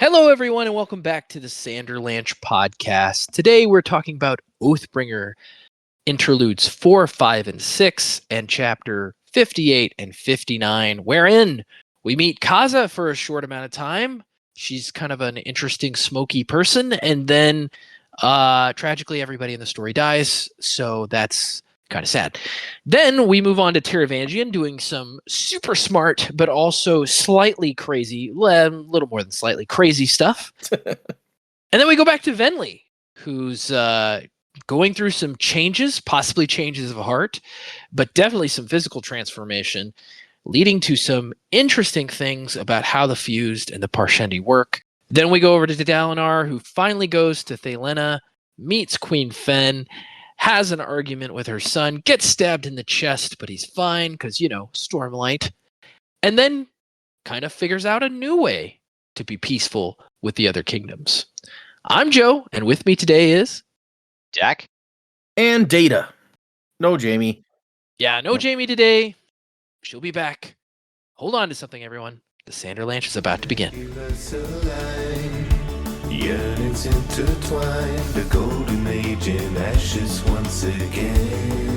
Hello, everyone, and welcome back to the Sanderlanche podcast. Today, we're talking about Oathbringer, interludes 4, 5, and 6, and chapter 58 and 59, wherein we meet Kaza for a short amount of time. She's kind of an interesting, smoky person, and then tragically, everybody in the story dies, so that's kind of sad. Then we move on to Taravangian doing some super smart, but also slightly crazy, a little more than slightly crazy stuff. And then we go back to Venli, who's going through some changes, possibly changes of heart, but definitely some physical transformation, leading to some interesting things about how the fused and the Parshendi work. Then we go over to Dalinar, who finally goes to Thelena, meets Queen Fen, has an argument with her son, gets stabbed in the chest, but he's fine because, Stormlight. And then kind of figures out a new way to be peaceful with the other kingdoms. I'm Joe, and with me today is... Jack? And Data. No Jaymee. Yeah, no Jaymee today. She'll be back. Hold on to something, everyone. The Sanderlanche is about to begin. Yearnings intertwined, the golden age in ashes once again.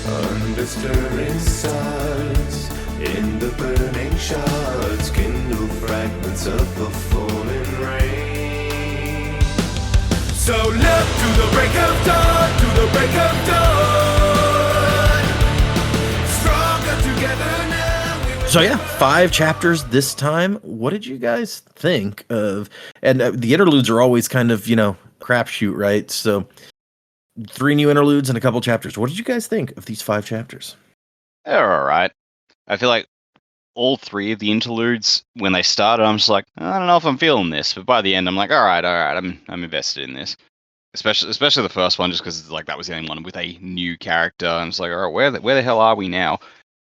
Under stirring stars, in the burning shards, kindle fragments of the fallen rain. So look to the break of dawn, to the break of dawn. Stronger together now. So yeah, 5 chapters this time. What did you guys think of? And the interludes are always kind of, crapshoot, right? So 3 new interludes and a couple chapters. What did you guys think of these 5 chapters? They're alright. I feel like all 3 of the interludes, when they started, I'm just like, I don't know if I'm feeling this. But by the end, I'm like, alright, I'm invested in this. Especially the first one, just because that was the only one with a new character. I'm just like, alright, where the hell are we now?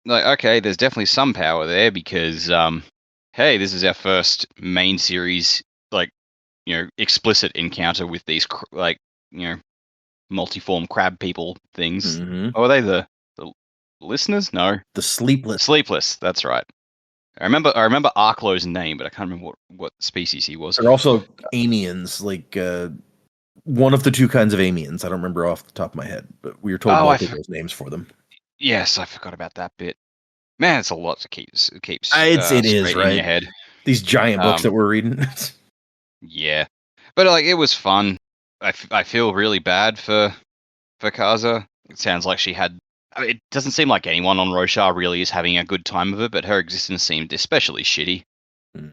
Like, okay, there's definitely some power there because, hey, this is our first main series, explicit encounter with these, multiform crab people things. Mm-hmm. Oh, are they the listeners? No. The Sleepless. Sleepless, that's right. I remember Arklo's name, but I can't remember what species he was. They're also Aimians, one of the 2 kinds of Aimians. I don't remember off the top of my head, but we were told both of those names for them. Yes, I forgot about that bit. Man, it's a lot to keep it straight is, right? in your head. These giant books that we're reading. Yeah, but it was fun. I feel really bad for Kaza. It sounds like she had. It doesn't seem like anyone on Roshar really is having a good time of it, but her existence seemed especially shitty.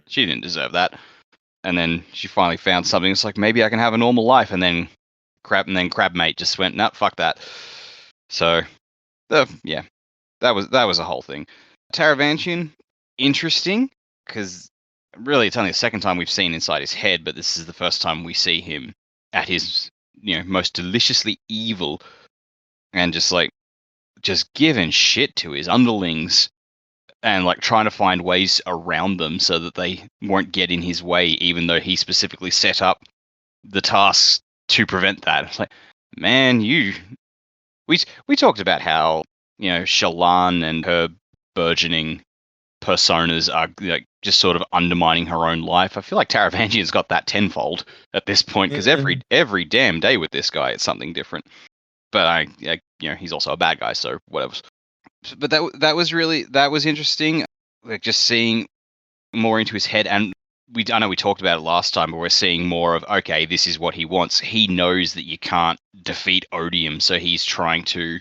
She didn't deserve that. And then she finally found something. It's like, maybe I can have a normal life. And then Crabmate just went, nah, fuck that. So, yeah, that was a whole thing. Taravangian, interesting, because really it's only the second time we've seen inside his head, but this is the first time we see him at his, most deliciously evil, and just giving shit to his underlings, and trying to find ways around them so that they won't get in his way, even though he specifically set up the tasks to prevent that. It's like, man, we talked about how, Shallan and her burgeoning personas are just sort of undermining her own life. I feel like Taravangian's got that tenfold at this point, because every damn day with this guy it's something different. But he's also a bad guy, so whatever. But that was interesting, just seeing more into his head. And I know we talked about it last time, but we're seeing more of, okay, this is what he wants. He knows that you can't defeat Odium, so he's trying to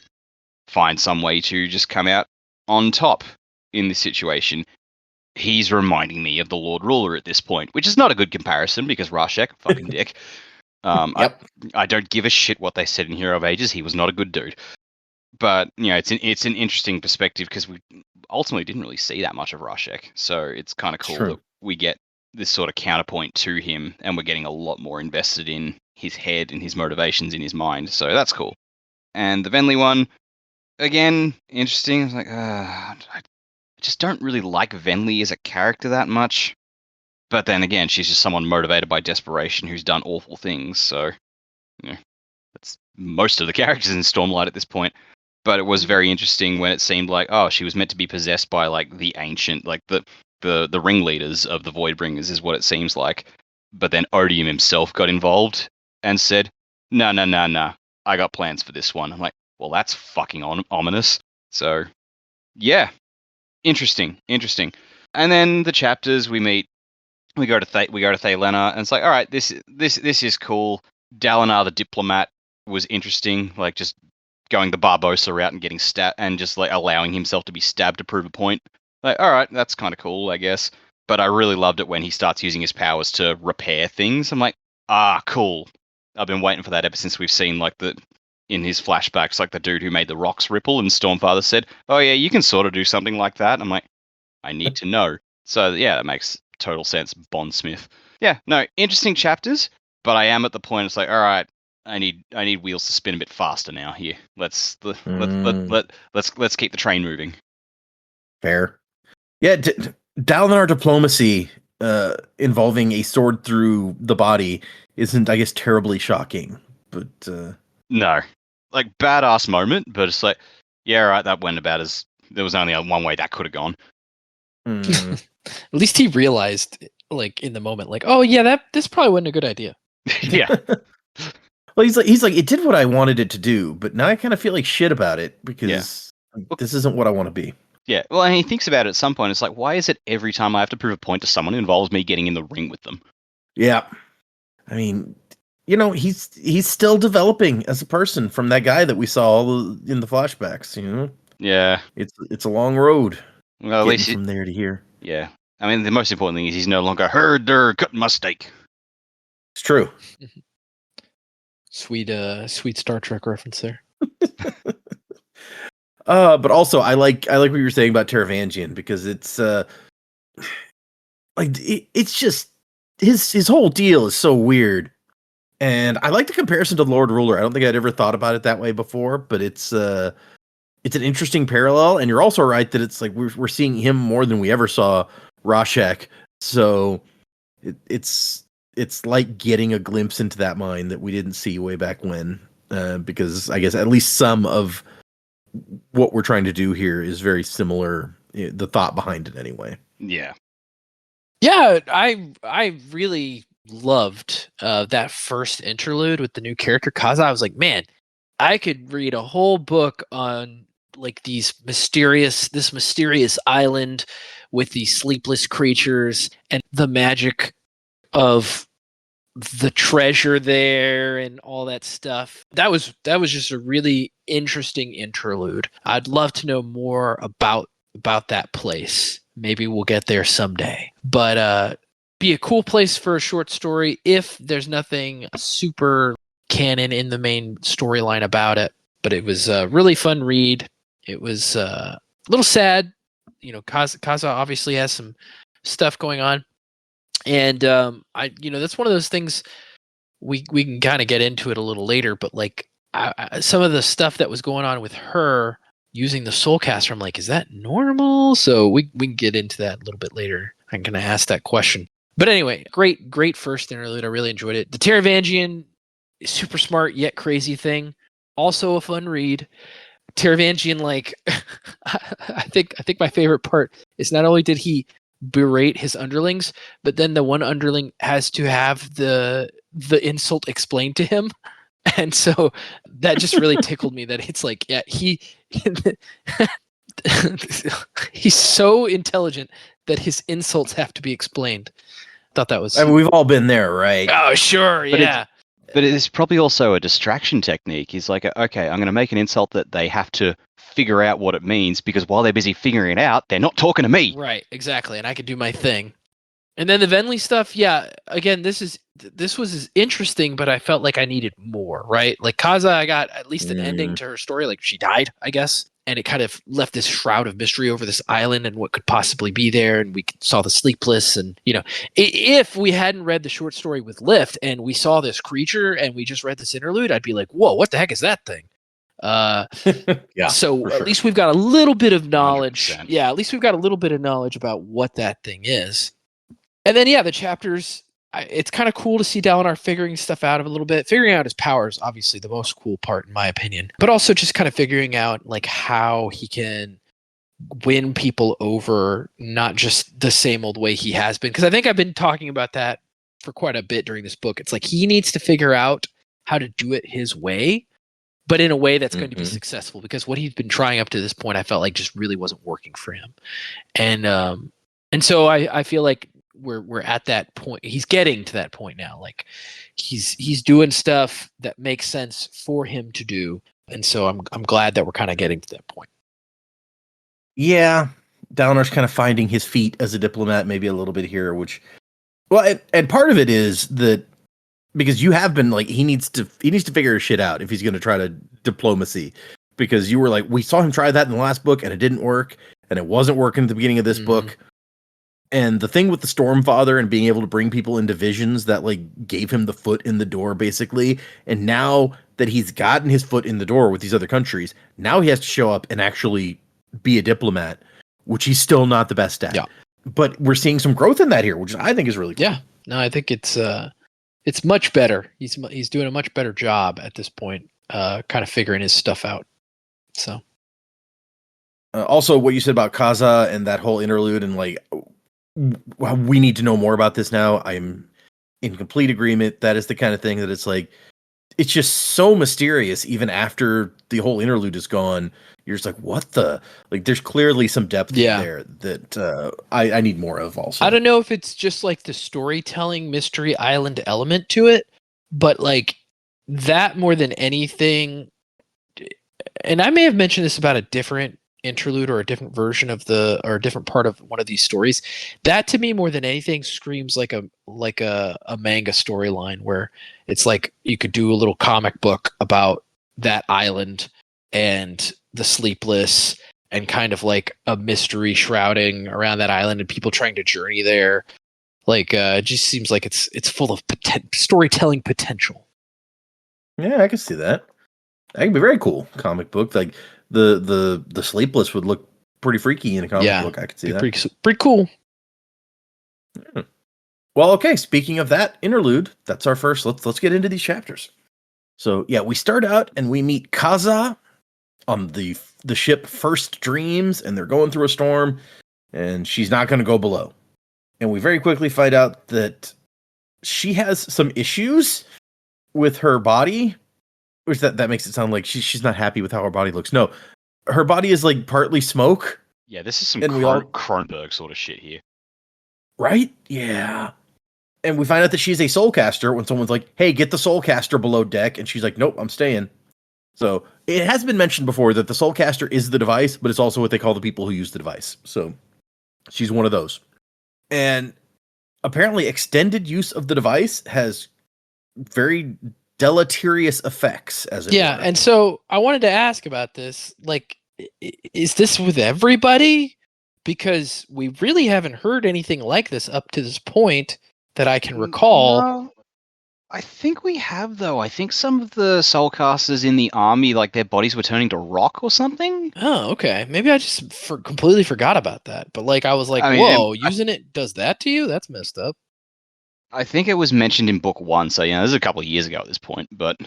find some way to just come out on top in this situation. He's reminding me of the Lord Ruler at this point, which is not a good comparison because Rashek, fucking dick. Yep. I don't give a shit what they said in Hero of Ages. He was not a good dude. But it's an interesting perspective because we ultimately didn't really see that much of Rashek, so it's kind of cool that we get this sort of counterpoint to him, and we're getting a lot more invested in his head and his motivations in his mind. So that's cool. And the Venli one, again, interesting. I was like, I just don't really like Venli as a character that much. But then again, she's just someone motivated by desperation who's done awful things. So, that's most of the characters in Stormlight at this point. But it was very interesting when it seemed like, oh, she was meant to be possessed by the ancient, the the ringleaders of the Voidbringers is what it seems like. But then Odium himself got involved and said, no, I got plans for this one. I'm like, well, that's fucking ominous. So, yeah, interesting. And then the chapters we go to Thaylena, and it's like, all right, this is cool. Dalinar the diplomat was interesting, like just going the Barbossa route and getting stabbed and just like allowing himself to be stabbed to prove a point. Like, all right, that's kind of cool, I guess. But I really loved it when he starts using his powers to repair things. I'm like, cool. I've been waiting for that ever since we've seen like in his flashbacks, like the dude who made the rocks ripple, and Stormfather said, oh yeah, you can sort of do something like that. I'm like, I need to know. So yeah, that makes total sense, Bondsmith. Yeah, no, interesting chapters, but I am at the point it's like, all right, I need wheels to spin a bit faster now here. Let's keep the train moving. Fair. Yeah, Dalinar diplomacy involving a sword through the body isn't, I guess, terribly shocking, but no, like badass moment, but it's like, yeah, right, that went about as there was only one way that could have gone. At least he realized, like in the moment, like, oh yeah, this probably wasn't a good idea. Yeah. Well, he's like, it did what I wanted it to do, but now I kind of feel like shit about it because this isn't what I want to be. Yeah, well, and he thinks about it at some point. It's like, why is it every time I have to prove a point to someone who involves me getting in the ring with them? Yeah, I mean, he's still developing as a person from that guy that we saw in the flashbacks. Yeah, it's a long road. Well, at least from there to here. Yeah, I mean, the most important thing is he's no longer heard their cut my steak. It's true. Sweet Star Trek reference there. But also I like what you were saying about Taravangian, because it's it's just his whole deal is so weird. And I like the comparison to Lord Ruler. I don't think I'd ever thought about it that way before, but it's an interesting parallel. And you're also right that it's like we're seeing him more than we ever saw Rashek. So it's like getting a glimpse into that mind that we didn't see way back when, because I guess at least some of what we're trying to do here is very similar. The thought behind it, anyway. Yeah. I really loved that first interlude with the new character Kaza. I was like, man, I could read a whole book on like this mysterious island with these sleepless creatures and the magic of the treasure there and all that stuff. That was just a really interesting interlude. I'd love to know more about that place. Maybe we'll get there someday. But be a cool place for a short story if there's nothing super canon in the main storyline about it. But it was a really fun read. It was a little sad. Kaza obviously has some stuff going on. And that's one of those things we can kind of get into it a little later, but like some of the stuff that was going on with her using the Soulcaster, I'm like, is that normal? So we can get into that a little bit later. I'm gonna ask that question. But anyway, great first interlude. I really enjoyed it. The Taravangian, super smart yet crazy thing, also a fun read. Taravangian, like I think my favorite part is not only did he berate his underlings, but then the one underling has to have the insult explained to him, and so that just really tickled me. That it's like, yeah, he's so intelligent that his insults have to be explained. Thought that was. I mean, we've all been there, right? Oh, sure, yeah. But it is probably also a distraction technique. He's like, okay, I'm going to make an insult that they have to figure out what it means, because while they're busy figuring it out, they're not talking to me. Right, exactly. And I could do my thing. And then the Venli stuff, yeah, again, this was interesting, but I felt like I needed more, right? Like Kaza, I got at least an ending to her story. Like she died, I guess. And it kind of left this shroud of mystery over this island and what could possibly be there. And we saw the Sleepless. And, if we hadn't read the short story with Lift and we saw this creature and we just read this interlude, I'd be like, whoa, what the heck is that thing? Yeah. So at least we've got a little bit of knowledge. 100%. Yeah, at least we've got a little bit of knowledge about what that thing is. And then, yeah, the chapters, it's kind of cool to see Dalinar figuring stuff out a little bit. Figuring out his powers, obviously, the most cool part, in my opinion. But also just kind of figuring out, like, how he can win people over, not just the same old way he has been. Because I think I've been talking about that for quite a bit during this book. It's like he needs to figure out how to do it his way, but in a way that's going to be successful. Because what he's been trying up to this point, I felt like just really wasn't working for him. And so I feel like we're at that point. He's getting to that point now. Like he's doing stuff that makes sense for him to do. And so I'm glad that we're kind of getting to that point. Yeah, Dalinor's kind of finding his feet as a diplomat, maybe a little bit here, which, well, and part of it is that because you have been like he needs to figure his shit out if he's going to try to diplomacy, because you were like, we saw him try that in the last book and it didn't work, and it wasn't working at the beginning of this book. And the thing with the Stormfather and being able to bring people into visions that like gave him the foot in the door, basically. And now that he's gotten his foot in the door with these other countries, now he has to show up and actually be a diplomat, which he's still not the best at. Yeah. But we're seeing some growth in that here, which I think is really cool. Yeah. No, I think it's much better. He's doing a much better job at this point, kind of figuring his stuff out. So. Also, what you said about Kaza and that whole interlude, and like, we need to know more about this now. I'm in complete agreement. That is the kind of thing that it's like, it's just so mysterious. Even after the whole interlude is gone, you're just like, what the? Like, there's clearly some depth there that I need more of. Also, I don't know if it's just like the storytelling mystery island element to it, but like that more than anything. And I may have mentioned this about a different interlude or a different version of or a different part of one of these stories. That to me more than anything screams like a manga storyline where it's like you could do a little comic book about that island and the sleepless and kind of like a mystery shrouding around that island and people trying to journey there. Like it just seems like it's full of storytelling potential. Yeah, I can see that. That could be very cool comic book. Like the sleepless would look pretty freaky in a comic book. I could see that. Pretty cool. Yeah. Well, okay. Speaking of that interlude, that's our first. Let's get into these chapters. So yeah, we start out and we meet Kaza on the ship First Dreams, and they're going through a storm, and she's not going to go below. And we very quickly find out that she has some issues with her body. Which that makes it sound like she's not happy with how her body looks. No, her body is like partly smoke. Yeah, this is some Cronenberg sort of shit here. Right? Yeah. And we find out that she's a soulcaster when someone's like, hey, get the soulcaster below deck. And she's like, nope, I'm staying. So it has been mentioned before that the soulcaster is the device, but it's also what they call the people who use the device. So she's one of those. And apparently extended use of the device has very deleterious effects, as it were. And so I wanted to ask about this. Like, is this with everybody? Because we really haven't heard anything like this up to this point that I can recall. No, I think we have, though. I think some of the soulcasters in the army, like their bodies were turning to rock or something. Oh, okay. Maybe I just completely forgot about that. But like, I was like, whoa, using it does that to you? That's messed up. I think it was mentioned in book 1, so this is a couple of years ago at this point, but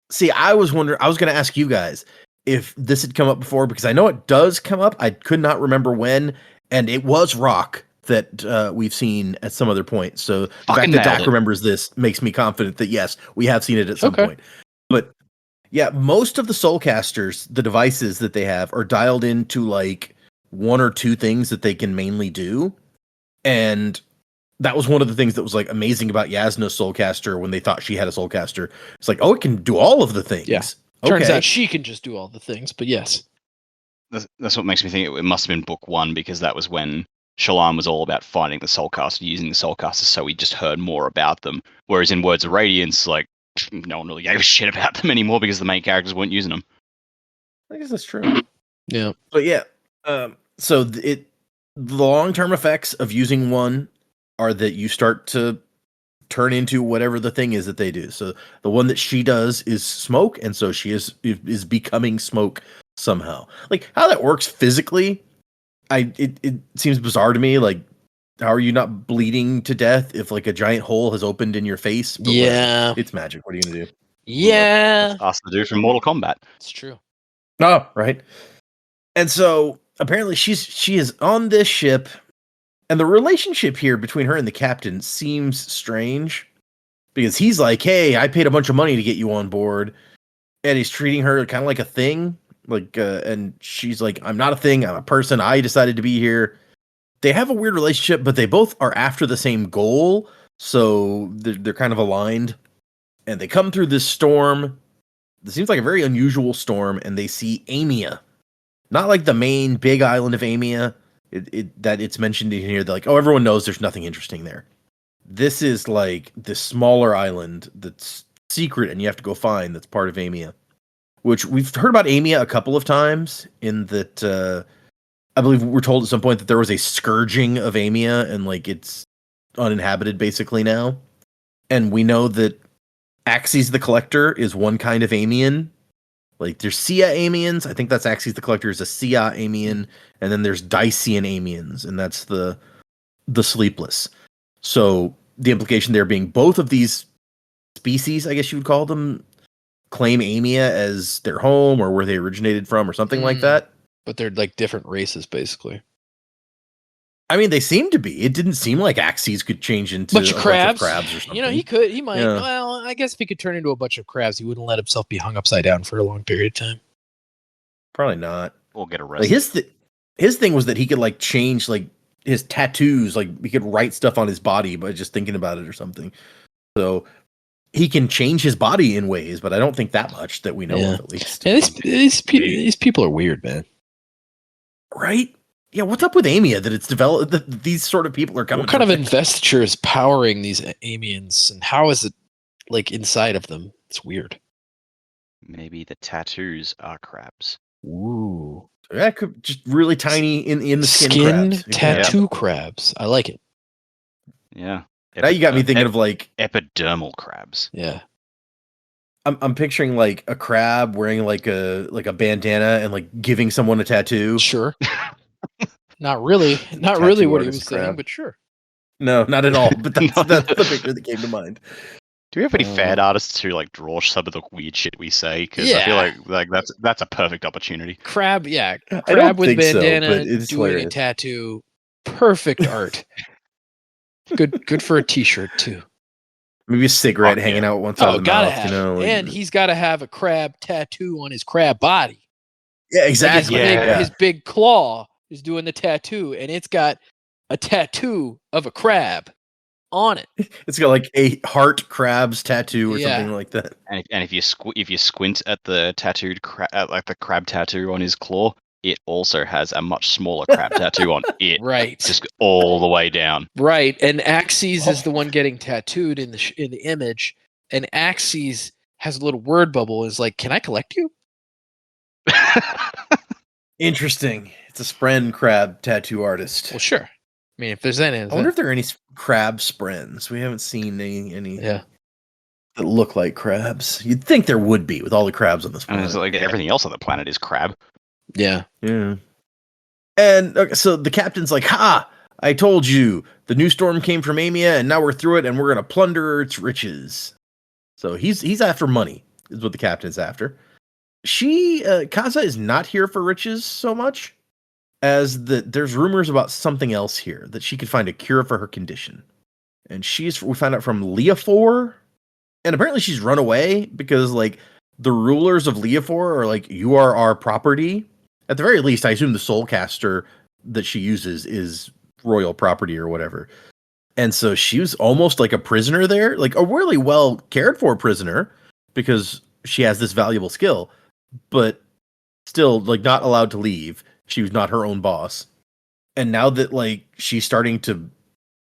see, I was going to ask you guys if this had come up before, because I know it does come up. I could not remember when, and it was rock that we've seen at some other point. So the fact that Doc remembers this makes me confident that yes, we have seen it at some point. But yeah, most of the soulcasters, the devices that they have are dialed into like one or two things that they can mainly do. And that was one of the things that was like amazing about Yasna's soulcaster when they thought she had a soulcaster. It's like, oh, it can do all of the things. Yeah. Turns out she can just do all the things, but yes. That's what makes me think it must have been book 1, because that was when Shallan was all about finding the soulcaster, using the soulcaster, so we just heard more about them. Whereas in Words of Radiance, like, no one really gave a shit about them anymore because the main characters weren't using them. I guess that's true. Yeah. But yeah, so the long-term effects of using one are that you start to turn into whatever the thing is that they do. So the one that she does is smoke, and so she is becoming smoke somehow. Like how that works physically, it seems bizarre to me. Like, how are you not bleeding to death if like a giant hole has opened in your face? But yeah, it's magic. What are you gonna do? Yeah, ask the dude from Mortal Kombat. It's true. Oh, right. And so apparently she is on this ship, and the relationship here between her and the captain seems strange because he's like, "Hey, I paid a bunch of money to get you on board," and he's treating her kind of like a thing. And she's like, "I'm not a thing. I'm a person. I decided to be here." They have a weird relationship, but they both are after the same goal, so they're kind of aligned. And they come through this storm. It seems like a very unusual storm, and they see Aimia. Not like the main big island of Aimia that it's mentioned in here. They're like, oh, everyone knows there's nothing interesting there. This is like this smaller island that's secret and you have to go find that's part of Aimia. Which we've heard about Aimia a couple of times in that I believe we're told at some point that there was a scourging of Aimia and like it's uninhabited basically now. And we know that Axes the Collector is one kind of Aimian. Like there's Sia Aimians. I think that's Axes the Collector is a Sia Aimian, and then there's Dacian Aimians, and that's the Sleepless. So the implication there being both of these species, I guess you would call them, claim Aimia as their home or where they originated from or something like that. But they're like different races, basically. I mean, they seem to be. It didn't seem like Axes could change into bunch of crabs or something. You know, he might. Yeah. Well, I guess if he could turn into a bunch of crabs, he wouldn't let himself be hung upside down for a long period of time. Probably not. Or get Like arrested. his thing was that he could like change like his tattoos, like he could write stuff on his body by just thinking about it or something. So he can change his body in ways, but I don't think that much that we know of at least. Yeah, these people are weird, man. Right? Yeah, what's up with Aimia that it's developed that these sort of people are coming? What kind of investiture is powering these Aimians, and how is it like inside of them? It's weird. Maybe the tattoos are crabs. Ooh. That could just really tiny in the skin crabs. Tattoo crabs. I like it. Yeah. Now you got me thinking of like epidermal crabs. Yeah. I'm picturing like a crab wearing like a bandana and like giving someone a tattoo. Sure. Not really Tattoo what he artist was saying, crab. but sure. No, not at all. But that's the picture that came to mind. Do we have any fan artists who like draw some of the weird shit we say? Because I feel like that's a perfect opportunity. Crab, yeah. I Crab don't with think so, bandana but it's doing hilarious. a tattoo. Perfect art. Good for a t-shirt too. Maybe a cigarette Oh, hanging yeah. out one side of the gotta mouth, have you know. it. And he's gotta have a crab tattoo on his crab body. yeah, Like exactly. his big claw is doing the tattoo, and it's got a tattoo of a crab on it. It's got like a heart crabs tattoo or Yeah. something like that. And if you squint at the tattooed like the crab tattoo on his claw, it also has a much smaller crab tattoo on it, Right. just all the way down. Right. And Axes is the one getting tattooed in the image, and Axes has a little word bubble. Is like, can I collect you? Interesting. It's a Spren crab tattoo artist. Well, sure. I mean, if there's any, I wonder if there are any crab Sprens. We haven't seen any yeah. that look like crabs. You'd think there would be with all the crabs on this And planet. it's like everything else on the planet is crab. Yeah. Yeah. And okay, so the captain's like, "Ha! I told you. The new storm came from Aimia, and now we're through it, and we're gonna plunder its riches." So he's after money, is what the captain's after. Kaza is not here for riches so much as that there's rumors about something else here, that she could find a cure for her condition. And we find out from Leofor, and apparently she's run away because like the rulers of Leofor are like, "You are our property." At the very least, I assume the Soulcaster that she uses is royal property or whatever. And so she was almost like a prisoner there, like a really well cared for prisoner because she has this valuable skill, but still like not allowed to leave. She was not her own boss. And now that like she's starting to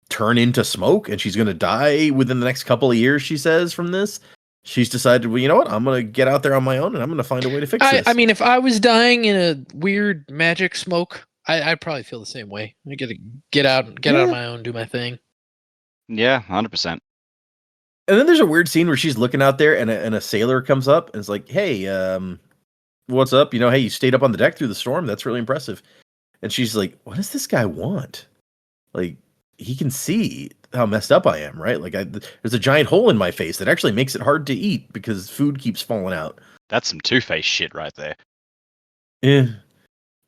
turn into smoke and she's going to die within the next couple of years, she says, from this, she's decided, well, you know what? I'm going to get out there on my own and I'm going to find a way to fix this. I mean, if I was dying in a weird magic smoke, I'd probably feel the same way. I get out on my own, do my thing. Yeah, 100%. And then there's a weird scene where she's looking out there and a sailor comes up and is like, "Hey, what's up? You know, hey, you stayed up on the deck through the storm. That's really impressive." And she's like, "What does this guy want? Like, he can see how messed up I am, right? Like, there's a giant hole in my face that actually makes it hard to eat because food keeps falling out." That's some Two-Face shit right there. Yeah.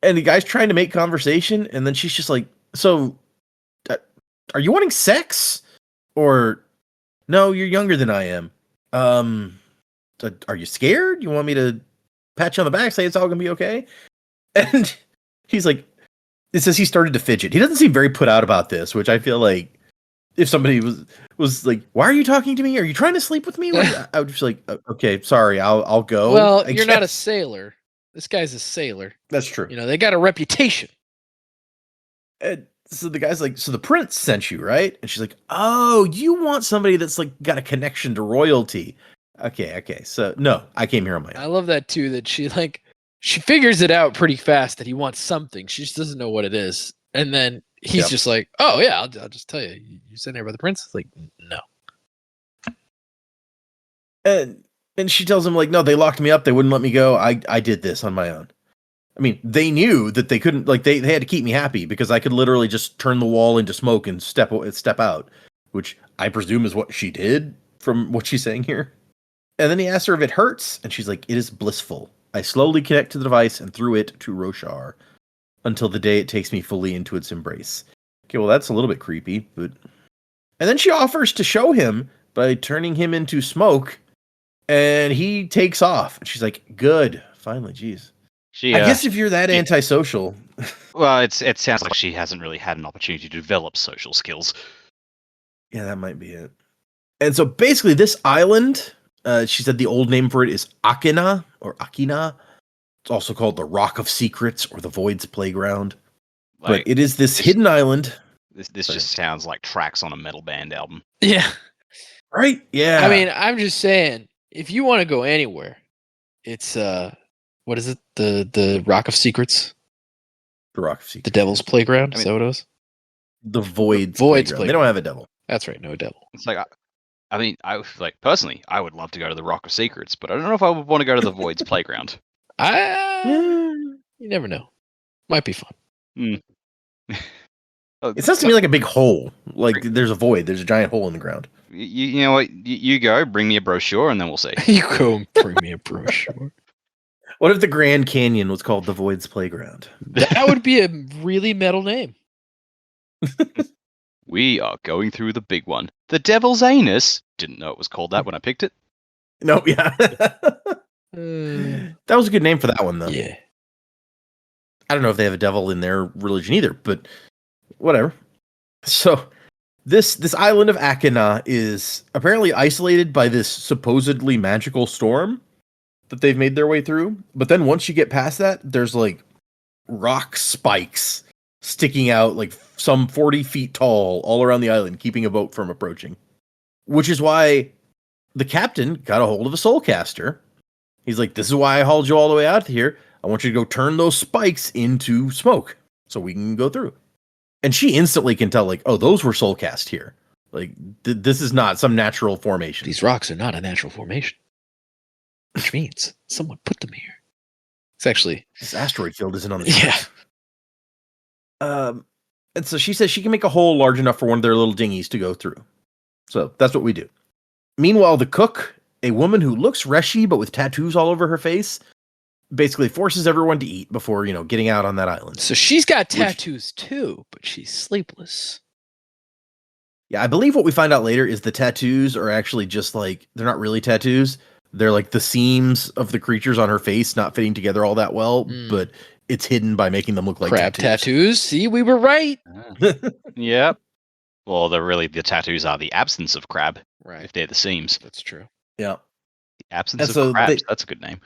And the guy's trying to make conversation, and then she's just like, "So, are you wanting sex? Or no? You're younger than I am. Are you scared? You want me to pat you on the back, say it's all gonna be okay?" And he's like, it says he started to fidget. He doesn't seem very put out about this, which I feel like if somebody was like, "Why are you talking to me? Are you trying to sleep with me?" I would just like, "Okay, sorry, I'll go." Well, I you're not a guess. sailor. This guy's a sailor. That's true. You know, they got a reputation. And so the guy's like, "So the prince sent you, right?" And she's like, "Oh, you want somebody that's like got a connection to royalty." Okay. So no, I came here on my I own. love that too, that she figures it out pretty fast that he wants something. She just doesn't know what it is. And then he's Yep. just like, "Oh yeah, I'll just tell you. You sent here by the prince?" It's like, no. And she tells him like, "No, they locked me up. They wouldn't let me go. I did this on my own." I mean, they knew that they couldn't, like, they had to keep me happy because I could literally just turn the wall into smoke and step out, which I presume is what she did from what she's saying here. And then he asks her if it hurts, and she's like, "It is blissful. I slowly connect to the device and through it to Roshar until the day it takes me fully into its embrace." Okay, well, that's a little bit creepy, but... And then she offers to show him by turning him into smoke, and he takes off. And she's like, "Good. Finally, jeez." She, I guess if you're that yeah. antisocial... Well, it sounds like she hasn't really had an opportunity to develop social skills. Yeah, that might be it. And so basically this island, she said the old name for it is Akina, or Akina. It's also called the Rock of Secrets or the Void's Playground. Like, But it is this hidden island. this Sorry. just sounds like tracks on a metal band album. Yeah. Right? Yeah. I mean, I'm just saying, if you want to go anywhere, it's what is it? The Rock of Secrets? the Rock of The Secrets. Devil's Playground? I Is mean- that what it was? The Void's Void's Playground. They don't have a devil. That's right, no devil. It's like, I mean, personally, I would love to go to the Rock of Secrets, but I don't know if I would want to go to the Void's Playground. You never know. Might be fun. It sounds to me like a big hole. Like there's a void. There's a giant hole in the ground. You know what? You go, bring me a brochure, and then we'll see. You go and bring me a brochure. What if the Grand Canyon was called the Void's Playground? That would be a really metal name. We are going through the big one. The Devil's Anus. Didn't know it was called that when I picked it. No, yeah. Uh, That was a good name for that one, though. yeah. I don't know if they have a devil in their religion either, but whatever. So this island of Akina is apparently isolated by this supposedly magical storm that they've made their way through. But then once you get past that, there's like rock spikes sticking out like some 40 feet tall all around the island, keeping a boat from approaching. Which is why the captain got a hold of a soulcaster. He's like, "This is why I hauled you all the way out here. I want you to go turn those spikes into smoke so we can go through." And she instantly can tell, like, "Oh, those were soulcast here. Like, this is not some natural formation." These rocks are not a natural formation. Which means someone put them here. It's actually... This asteroid field isn't on the Yeah. And so she says she can make a hole large enough for one of their little dinghies to go through. So that's what we do. Meanwhile, the cook, a woman who looks reshy but with tattoos all over her face, basically forces everyone to eat before, getting out on that island. So she's got tattoos too, but she's sleepless. Yeah, I believe what we find out later is the tattoos are actually just like, they're not really tattoos. They're like the seams of the creatures on her face not fitting together all that well, but it's hidden by making them look like Crab tattoos. See, we were right. Yep. Well, the tattoos are the absence of crab. Right. If they're the seams. That's true. Yeah. The absence And of so crabs. That's a good name.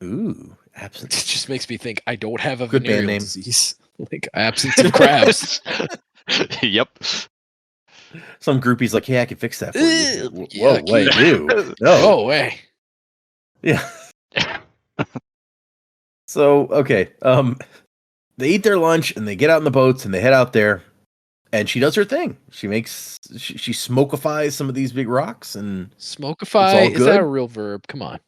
Ooh, It absence. just makes me think I don't have a Good band venereal name. disease. Like absence of crabs. Yep. Some groupie's like, "Hey, I can fix that for you." Ew, Whoa, yucky. wait, ew. No. Oh, way. Yeah. So, okay. They eat their lunch and they get out in the boats and they head out there, and she does her thing. She smokifies some of these big rocks, and Smokify. It's Is all that a good. real verb? Come on.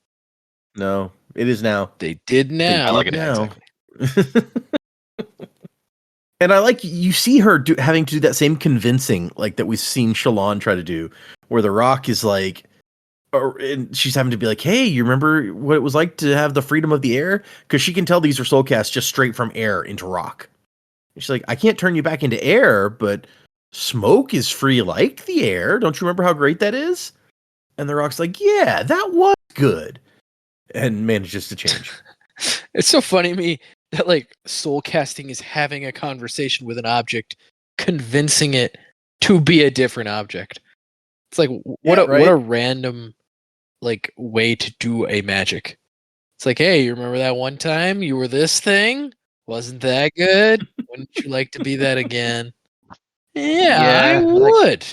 no, it is now. They did now. I like it now. Exactly. And I like you see her having to do that same convincing like that we've seen Shalon try to do, where the rock is like, and she's having to be like, hey, you remember what it was like to have the freedom of the air? Because she can tell these are soul casts just straight from air into rock. And she's like, I can't turn you back into air, but smoke is free like the air. Don't you remember how great that is? And the rock's like, yeah, that was good. And manages to change. It's so funny to me that like soul casting is having a conversation with an object, convincing it to be a different object. It's like what a random like way to do a magic. It's like, hey, you remember that one time you were this thing? Wasn't that good? Wouldn't you like to be that again? Yeah, I would.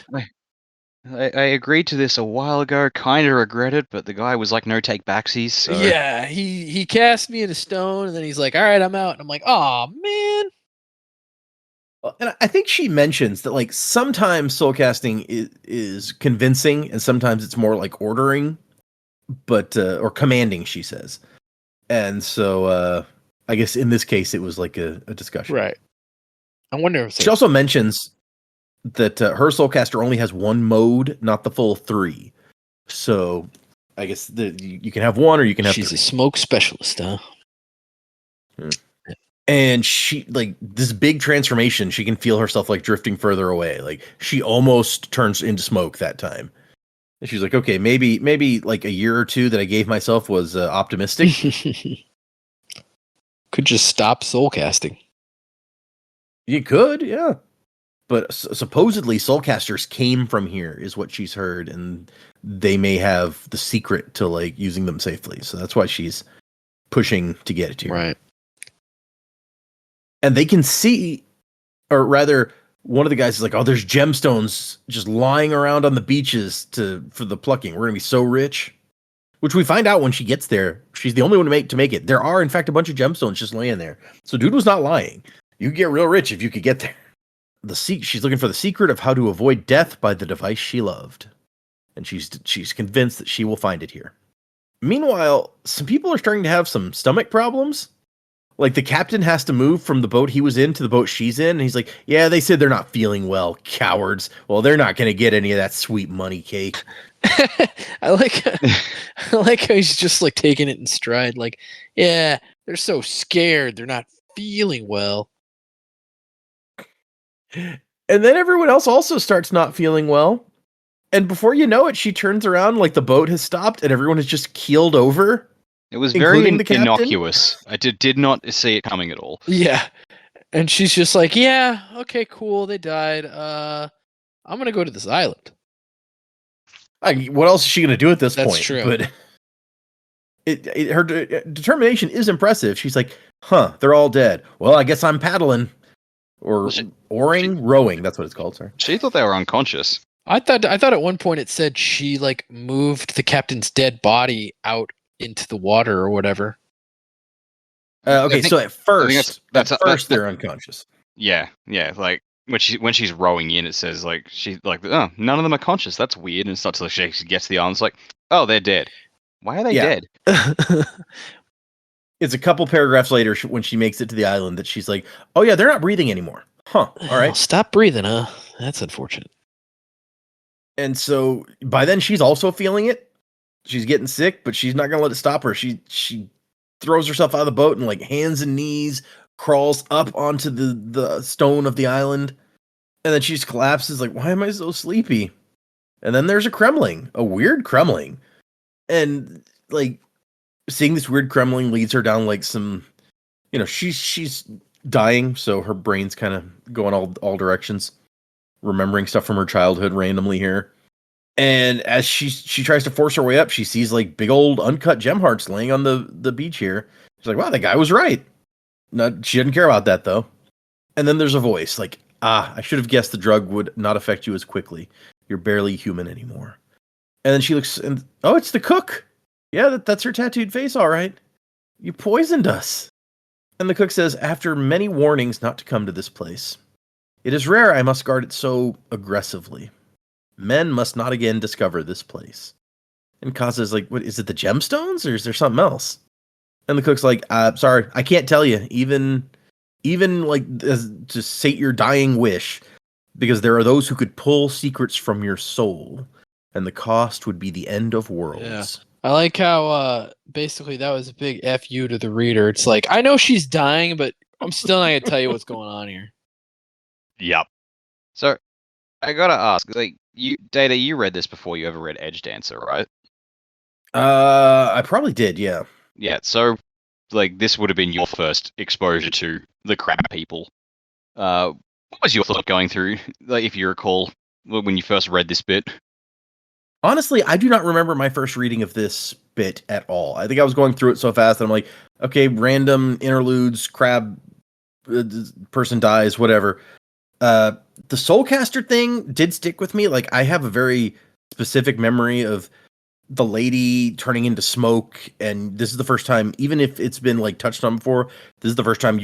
I agreed to this a while ago, kind of regret it, but the guy was like no take backsies, so... Yeah, he cast me in a stone, and then he's like, all right, I'm out. And I'm like, oh, man. And I think she mentions that like sometimes soul casting is convincing and sometimes it's more like ordering, but or commanding, she says. And so I guess in this case it was like a discussion. Right. I wonder if she also mentions that her soulcaster only has one mode, not the full 3. So I guess you can have one or you can have she's 3. a smoke specialist, huh? And she like this big transformation, she can feel herself like drifting further away. Like she almost turns into smoke that time. And she's like, okay, maybe like a year or two that I gave myself was optimistic. Could just stop soul casting. You could, yeah. But supposedly soulcasters came from here is what she's heard, and they may have the secret to like using them safely. So that's why she's pushing to get it here. Right. And they can see, or rather, one of the guys is like, oh, there's gemstones just lying around on the beaches for the plucking. We're going to be so rich. Which we find out when she gets there. She's the only one to make it. There are, in fact, a bunch of gemstones just laying there. So dude was not lying. You could get real rich if you could get there. She's looking for the secret of how to avoid death by the device she loved. And she's convinced that she will find it here. Meanwhile, some people are starting to have some stomach problems. Like the captain has to move from the boat he was in to the boat she's in. And he's like, yeah, they said they're not feeling well, cowards. Well, they're not going to get any of that sweet money cake. I like how he's just like taking it in stride. Like, yeah, they're so scared. They're not feeling well. And then everyone else also starts not feeling well. And before you know it, she turns around like the boat has stopped and everyone has just keeled over. It was very innocuous. I did not see it coming at all. Yeah. And she's just like, yeah, okay, cool. They died. I'm going to go to this island. What else is she going to do at this point? That's true. But her determination is impressive. She's like, huh, they're all dead. Well, I guess I'm paddling. Or rowing. That's what it's called, sorry. She thought they were unconscious. I thought at one point it said she like moved the captain's dead body out into the water or whatever. Okay, so at first they're unconscious. Yeah. Like when she's rowing in, it says like she's like, oh, none of them are conscious. That's weird. And it's not till she gets to the island. It's like, oh, they're dead. Why are they dead? It's a couple paragraphs later when she makes it to the island that she's like, oh yeah, they're not breathing anymore. Huh. All right. Stop breathing, huh? That's unfortunate. And so by then she's also feeling it. She's getting sick, but she's not going to let it stop her. She throws herself out of the boat and like hands and knees crawls up onto the stone of the island. And then she just collapses like, why am I so sleepy? And then there's a weird kremling. And like seeing this weird kremling leads her down like some, she's dying. So her brain's kind of going all directions, remembering stuff from her childhood randomly here. And as she tries to force her way up, she sees like big old uncut gem hearts laying on the beach here. She's like, wow, that guy was right. No, she didn't care about that though. And then there's a voice like, I should have guessed the drug would not affect you as quickly. You're barely human anymore. And then she looks and, oh, it's the cook. Yeah, that's her tattooed face. All right. You poisoned us. And the cook says, after many warnings not to come to this place, it is rare I must guard it so aggressively. Men must not again discover this place. And Kaza's like, what, is it the gemstones or is there something else? And the cook's like, sorry, I can't tell you. Even like to sate your dying wish, because there are those who could pull secrets from your soul. and the cost would be the end of worlds. Yeah. I like how basically that was a big FU to the reader. It's like, I know she's dying, but I'm still not gonna tell you what's going on here. Yep. So I gotta ask, like, Data, you read this before you ever read Edge Dancer, right? I probably did, yeah. Yeah. So, like, this would have been your first exposure to the crab people. What was your thought going through, like, if you recall, when you first read this bit? Honestly, I do not remember my first reading of this bit at all. I think I was going through it so fast that I'm like, okay, random interludes, crab person dies, whatever. The Soulcaster thing did stick with me. Like, I have a very specific memory of the lady turning into smoke, and this is the first time, even if it's been like touched on before, this is the first time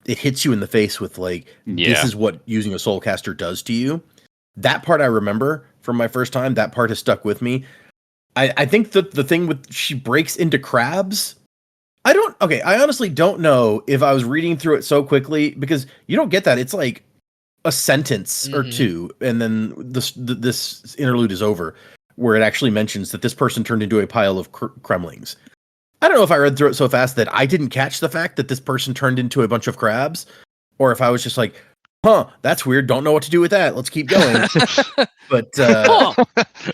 it hits you in the face with like, this is what using a Soulcaster does to you. That part I remember from my first time. That part has stuck with me. I think that the thing with she breaks into crabs, I honestly don't know if I was reading through it so quickly, because you don't get that. It's like a sentence or two, and then this interlude is over, where it actually mentions that this person turned into a pile of cremlings. I don't know if I read through it so fast that I didn't catch the fact that this person turned into a bunch of crabs, or if I was just like, huh, that's weird. Don't know what to do with that. Let's keep going. But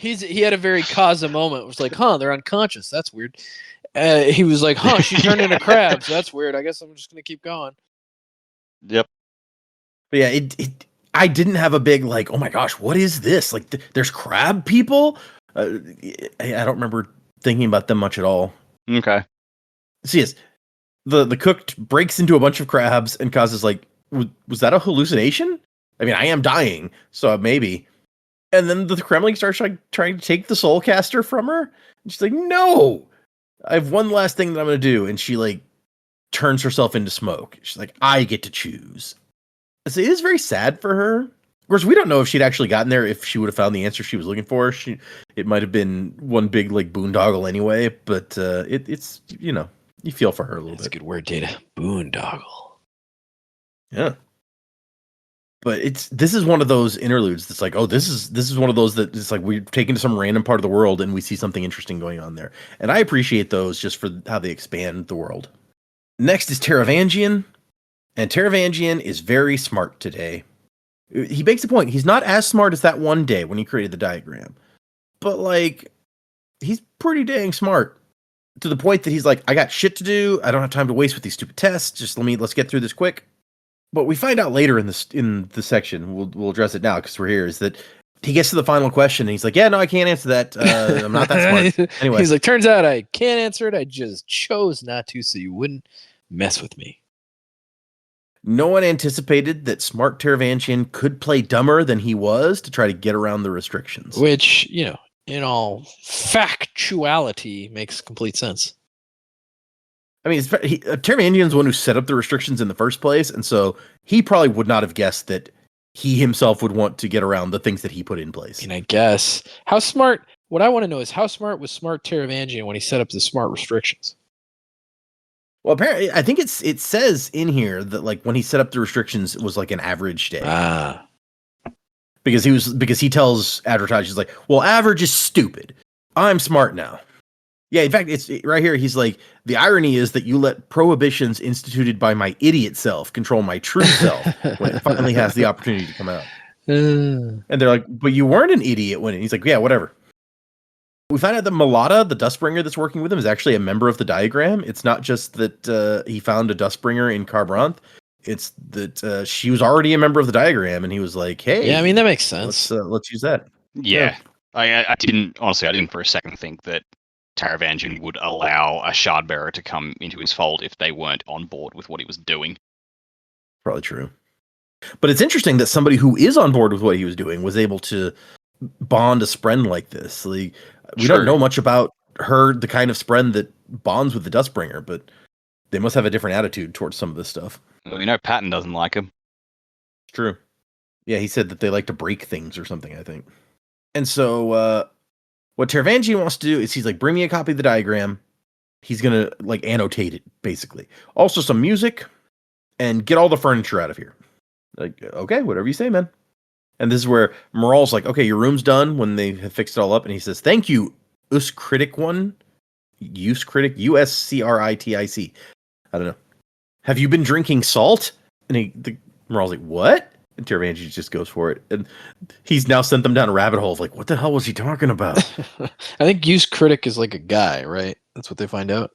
he had a very Kaza moment. It was like, huh, they're unconscious. That's weird. He was like, huh, she turned into crabs. That's weird. I guess I'm just gonna keep going. Yep. But yeah, I didn't have a big like, oh my gosh, what is this? Like, there's crab people. I don't remember thinking about them much at all. Okay. See, yes, the cook breaks into a bunch of crabs and causes like, was that a hallucination? I mean, I am dying, so maybe. And then the Kremling starts like trying to take the Soulcaster from her. And she's like, no, I have one last thing that I'm going to do. And she like turns herself into smoke. She's like, I get to choose. So it is very sad for her. Of course, we don't know if she'd actually gotten there, if she would have found the answer she was looking for. It might have been one big like boondoggle anyway, but it's, you know, you feel for her a little bit. That's a good word, Data. Boondoggle. Yeah. But this is one of those interludes that's like, oh, this is one of those that it's like we're taken to some random part of the world and we see something interesting going on there. And I appreciate those just for how they expand the world. Next is Taravangian. And Taravangian is very smart today. He makes a point. He's not as smart as that one day when he created the diagram. But like, he's pretty dang smart. To the point that he's like, I got shit to do. I don't have time to waste with these stupid tests. Just let's get through this quick. What we find out later in the section, we'll address it now because we're here, is that he gets to the final question and he's like, yeah, no, I can't answer that. I'm not that smart. Anyway. He's like, turns out I can't answer it. I just chose not to so you wouldn't mess with me. No one anticipated that smart Taravangian could play dumber than he was to try to get around the restrictions. Which, you know, in all factuality makes complete sense. I mean, Taravangian's the one who set up the restrictions in the first place, and so he probably would not have guessed that he himself would want to get around the things that he put in place. And I guess, how smart, what I want to know is how smart was smart Taravangian when he set up the smart restrictions? Well, apparently, I think it says in here that like when he set up the restrictions, it was like an average day. Because he tells advertisers like, well, average is stupid. I'm smart now. Yeah, in fact, it's right here. He's like, the irony is that you let prohibitions instituted by my idiot self control my true self when it finally has the opportunity to come out. And they're like, but you weren't an idiot when he's like, yeah, whatever. We find out that Malata, the Dustbringer that's working with him, is actually a member of the diagram. It's not just that he found a Dustbringer in Carbranth. It's that she was already a member of the diagram, and he was like, hey. Yeah, I mean, that makes sense. Let's use that. Yeah. I didn't for a second think that Taravangian would allow a Shardbearer to come into his fold if they weren't on board with what he was doing. Probably true. But it's interesting that somebody who is on board with what he was doing was able to bond a Spren like this. Like, we don't know much about her, the kind of Spren that bonds with the Dustbringer, but they must have a different attitude towards some of this stuff. Well, you know, Patton doesn't like him. It's true. Yeah, he said that they like to break things or something, I think. And so, what Taravangian wants to do is he's like, bring me a copy of the diagram. He's going to like annotate it, basically. Also some music and get all the furniture out of here. Like, okay, whatever you say, man. And this is where Moral's like, okay, your room's done when they have fixed it all up. And he says, thank you, Uscritic one. Uscritic, Uscritic. I don't know. Have you been drinking salt? And Moral's like, what? And Taravangi just goes for it. And he's now sent them down a rabbit hole of like, what the hell was he talking about? I think use critic is like a guy, right? That's what they find out.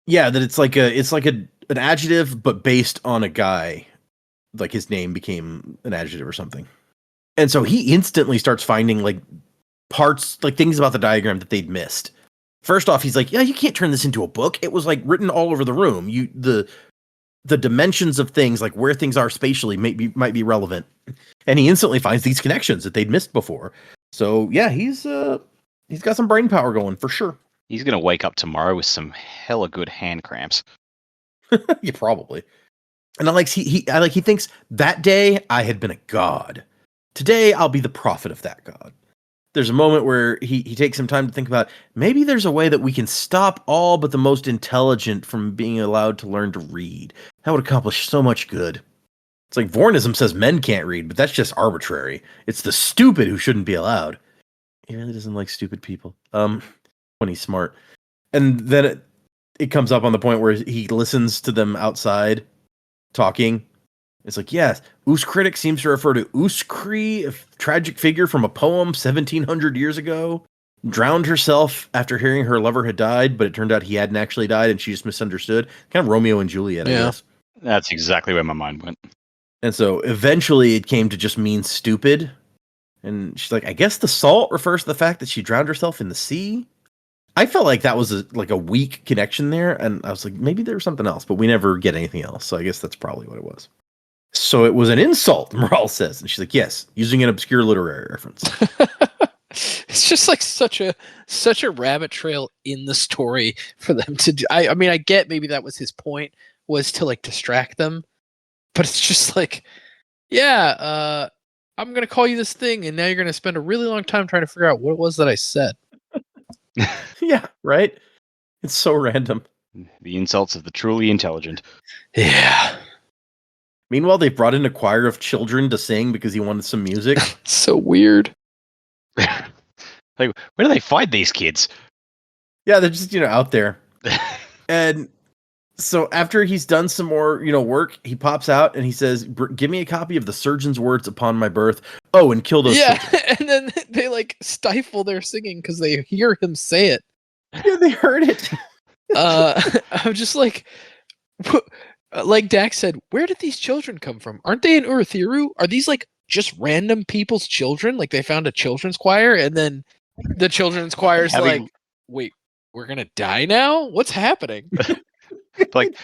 Yeah, that it's like an adjective, but based on a guy. Like his name became an adjective or something. And so he instantly starts finding like parts, like things about the diagram that they'd missed. First off, he's like, yeah, you can't turn this into a book. It was like written all over the room. The dimensions of things, like where things are spatially, might be relevant. And he instantly finds these connections that they'd missed before. So yeah, he's got some brain power going for sure. He's gonna wake up tomorrow with some hella good hand cramps. Yeah, probably. And he thinks that day I had been a god. Today I'll be the prophet of that god. There's a moment where he takes some time to think about maybe there's a way that we can stop all but the most intelligent from being allowed to learn to read. That would accomplish so much good. It's like Vornism says men can't read, but that's just arbitrary. It's the stupid who shouldn't be allowed. He really doesn't like stupid people. When he's smart. And then it comes up on the point where he listens to them outside talking. It's like, yes, Uscritic seems to refer to Uskri, a tragic figure from a poem 1700 years ago. Drowned herself after hearing her lover had died, but it turned out he hadn't actually died and she just misunderstood. Kind of Romeo and Juliet, I guess. That's exactly where my mind went. And so eventually it came to just mean stupid. And she's like, I guess the salt refers to the fact that she drowned herself in the sea. I felt like that was a weak connection there, and I was like, maybe there was something else, but we never get anything else, so I guess that's probably what it was. So it was an insult, Moral says, and she's like, yes, using an obscure literary reference. It's just like such a rabbit trail in the story for them to do. I mean, I get maybe that was his point, was to like distract them, but it's just like, yeah, I'm gonna call you this thing, and now you're gonna spend a really long time trying to figure out what it was that I said. Yeah, right? It's so random. The insults of the truly intelligent. Yeah. Meanwhile, they brought in a choir of children to sing because he wanted some music. So weird. Like, where do they find these kids? Yeah, they're just, out there. And so after he's done some more, work, he pops out and he says, give me a copy of the surgeon's words upon my birth. Oh, and kill those children. And then they like stifle their singing because they hear him say it. Yeah, they heard it. I'm just like Dax said, where did these children come from? Aren't they in Urithiru? Are these like just random people's children? Like they found a children's choir and then the children's choir's like, wait, we're gonna die now? What's happening? Like,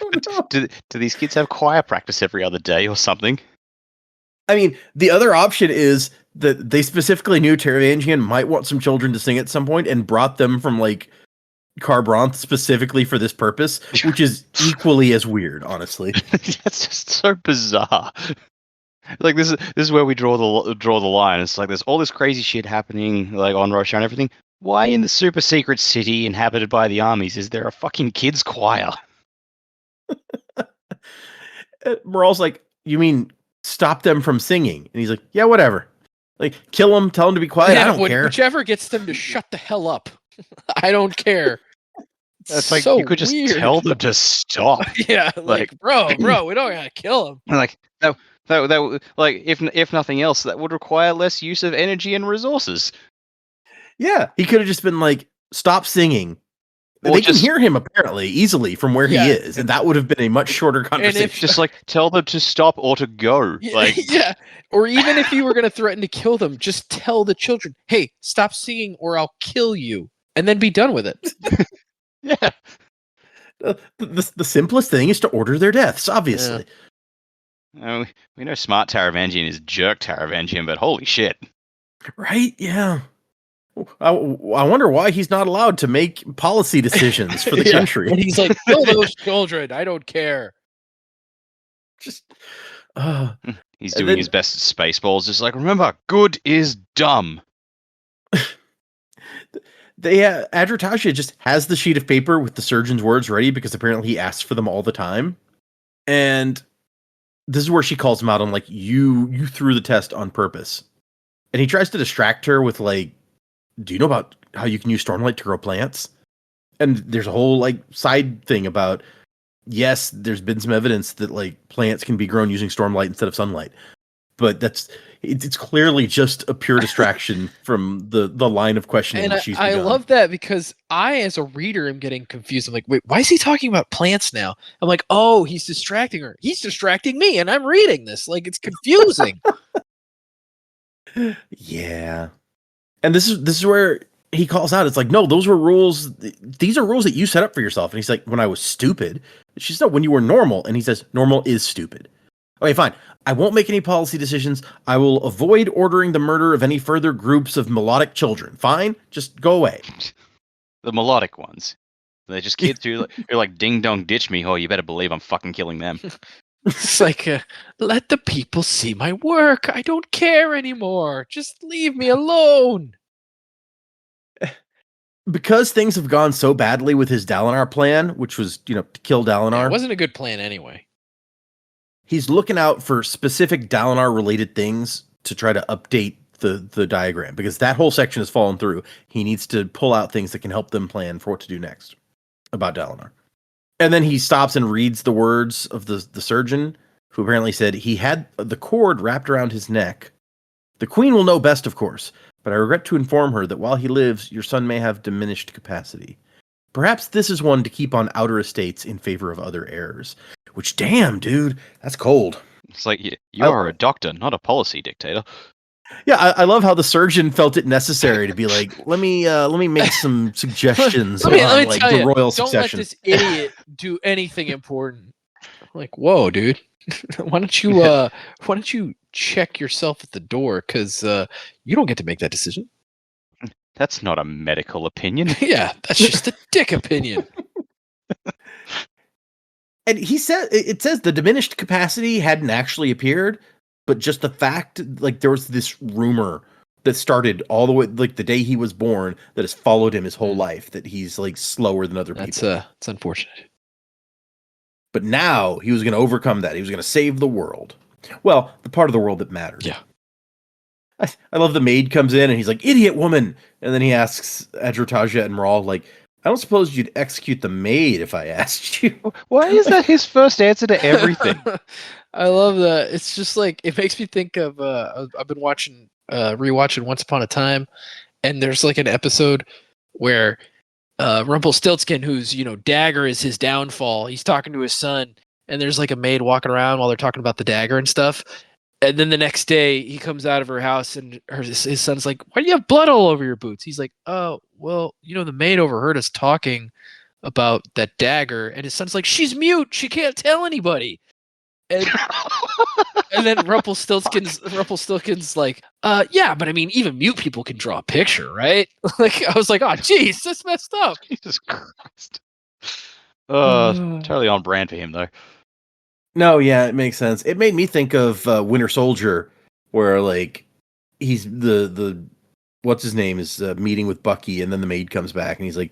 do these kids have choir practice every other day or something? I mean, the other option is that they specifically knew Taravangian might want some children to sing at some point and brought them from like Carbranth specifically for this purpose, which is equally as weird, honestly. That's just so bizarre. Like this is where we draw the line. It's like there's all this crazy shit happening like on Roshan and everything. Why in the super secret city inhabited by the armies is there a fucking kids choir? Moral's like, you mean stop them from singing? And he's like, yeah, whatever. Like, kill them, tell them to be quiet. I don't care. Whichever gets them to shut the hell up. I don't care. That's like, so you could just tell them to stop. Yeah, like bro, we don't gotta kill them. Like that like if nothing else, that would require less use of energy and resources. Yeah, he could have just been like, stop singing. Or they can hear him apparently easily from where he is, and that would have been a much shorter conversation. And if just like tell them to stop or to go. Like yeah. Or even if you were gonna threaten to kill them, just tell the children, hey, stop singing or I'll kill you. And then be done with it. Yeah. The simplest thing is to order their deaths, obviously. Yeah. We know smart Taravangian is jerk Taravangian, but holy shit. Right? Yeah. I wonder why he's not allowed to make policy decisions for the country. And he's like, kill those children. I don't care. Just he's doing his best at Spaceballs. Just like, remember, good is dumb. Adrotasha just has the sheet of paper with the surgeon's words ready because apparently he asks for them all the time. And this is where she calls him out on like, you threw the test on purpose. And he tries to distract her with like, do you know about how you can use Stormlight to grow plants? And there's a whole like side thing about, yes, there's been some evidence that like plants can be grown using Stormlight instead of sunlight. But it's clearly just a pure distraction from the line of questioning And that she's I begun. love that because I, as a reader, am getting confused. I'm like, wait, why is he talking about plants now? I'm like, oh, he's distracting her. He's distracting me, and I'm reading this. Like, it's confusing. Yeah. And this is where he calls out. It's like, no, those were rules. These are rules that you set up for yourself. And he's like, when I was stupid. She said, no, when you were normal. And he says, normal is stupid. Okay, fine. I won't make any policy decisions. I will avoid ordering the murder of any further groups of melodic children. Fine? Just go away. The melodic ones. They're just kids who are like, ding dong, ditch me. Oh, you better believe I'm fucking killing them. It's like, let the people see my work. I don't care anymore. Just leave me alone. Because things have gone so badly with his Dalinar plan, which was, to kill Dalinar. Yeah, it wasn't a good plan anyway. He's looking out for specific Dalinar related things to try to update the diagram, because that whole section has fallen through. He needs to pull out things that can help them plan for what to do next about Dalinar. And then he stops and reads the words of the surgeon, who apparently said he had the cord wrapped around his neck. The queen will know best, of course, but I regret to inform her that while he lives, your son may have diminished capacity. Perhaps this is one to keep on outer estates in favor of other heirs. Which, damn, dude, that's cold. It's like, you are a doctor, not a policy dictator. Yeah, I love how the surgeon felt it necessary to be like, let me make some suggestions let me on like tell the you, royal don't succession. let this idiot do anything important. I'm like, whoa, dude. why don't you check yourself at the door? Because you don't get to make that decision. That's not a medical opinion. Yeah, that's just a dick opinion. And he said it says the diminished capacity hadn't actually appeared, but just the fact, like, there was this rumor that started all the way, like, the day he was born, that has followed him his whole life, that he's like slower than other people. It's unfortunate. But now he was going to overcome that. He was going to save the world. Well, the part of the world that mattered. Yeah. I love the maid comes in and he's like, idiot woman. And then he asks Adrotaja and Maral, like, I don't suppose you'd execute the maid if I asked you. Why is that his first answer to everything? I love that. It's just like, it makes me think of, I've been rewatching Once Upon a Time, and there's like an episode where Rumpelstiltskin, who's, dagger is his downfall, he's talking to his son, and there's like a maid walking around while they're talking about the dagger and stuff. And then the next day he comes out of her house and his son's like, why do you have blood all over your boots? He's like, oh, well, the maid overheard us talking about that dagger. And his son's like, she's mute. She can't tell anybody. And then Rumpelstiltskin's like, yeah, but I mean, even mute people can draw a picture, right? Like, I was like, oh, geez, that's messed up. Jesus Christ. Totally on brand for him, though. No, yeah, it makes sense. It made me think of Winter Soldier, where like he's the what's his name is meeting with Bucky, and then the maid comes back, and he's like,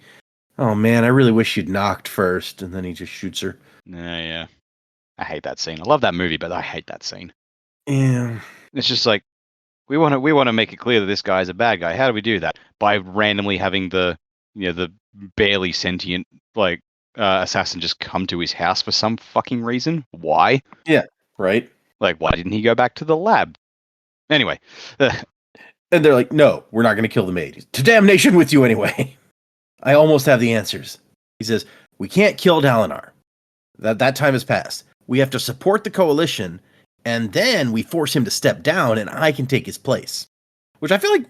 "Oh man, I really wish you'd knocked first," and then he just shoots her. Yeah. I hate that scene. I love that movie, but I hate that scene. Yeah, It's just like we want to make it clear that this guy's a bad guy. How do we do that? By randomly having the barely sentient like assassin just come to his house for some fucking reason. Why? Yeah, right. Like, why didn't he go back to the lab? Anyway. And they're like, no, we're not going to kill the maid. To damnation with you anyway. I almost have the answers. He says, we can't kill Dalinar. That time has passed. We have to support the coalition, and then we force him to step down, and I can take his place. Which I feel like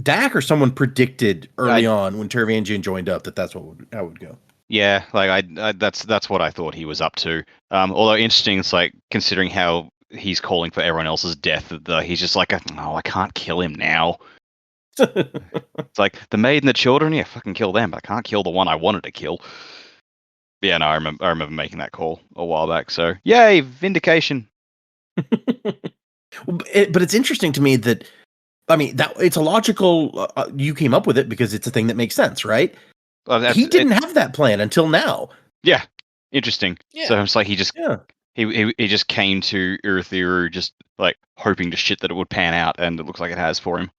Dak or someone predicted early on when Teravangian joined up that's how it would go. Yeah, like I that's what I thought he was up to. Although interesting, it's like considering how he's calling for everyone else's death, he's just like, no, I can't kill him now. It's like the maid and the children, yeah, fucking kill them, but I can't kill the one I wanted to kill. Yeah, no, I remember making that call a while back. So yay, vindication. But it's interesting to me that, I mean, that it's a logical. You came up with it because it's a thing that makes sense, right? He didn't have that plan until now. Yeah, interesting. Yeah. So it's like he just He just came to Urithiru just like hoping to shit that it would pan out, and it looks like it has for him.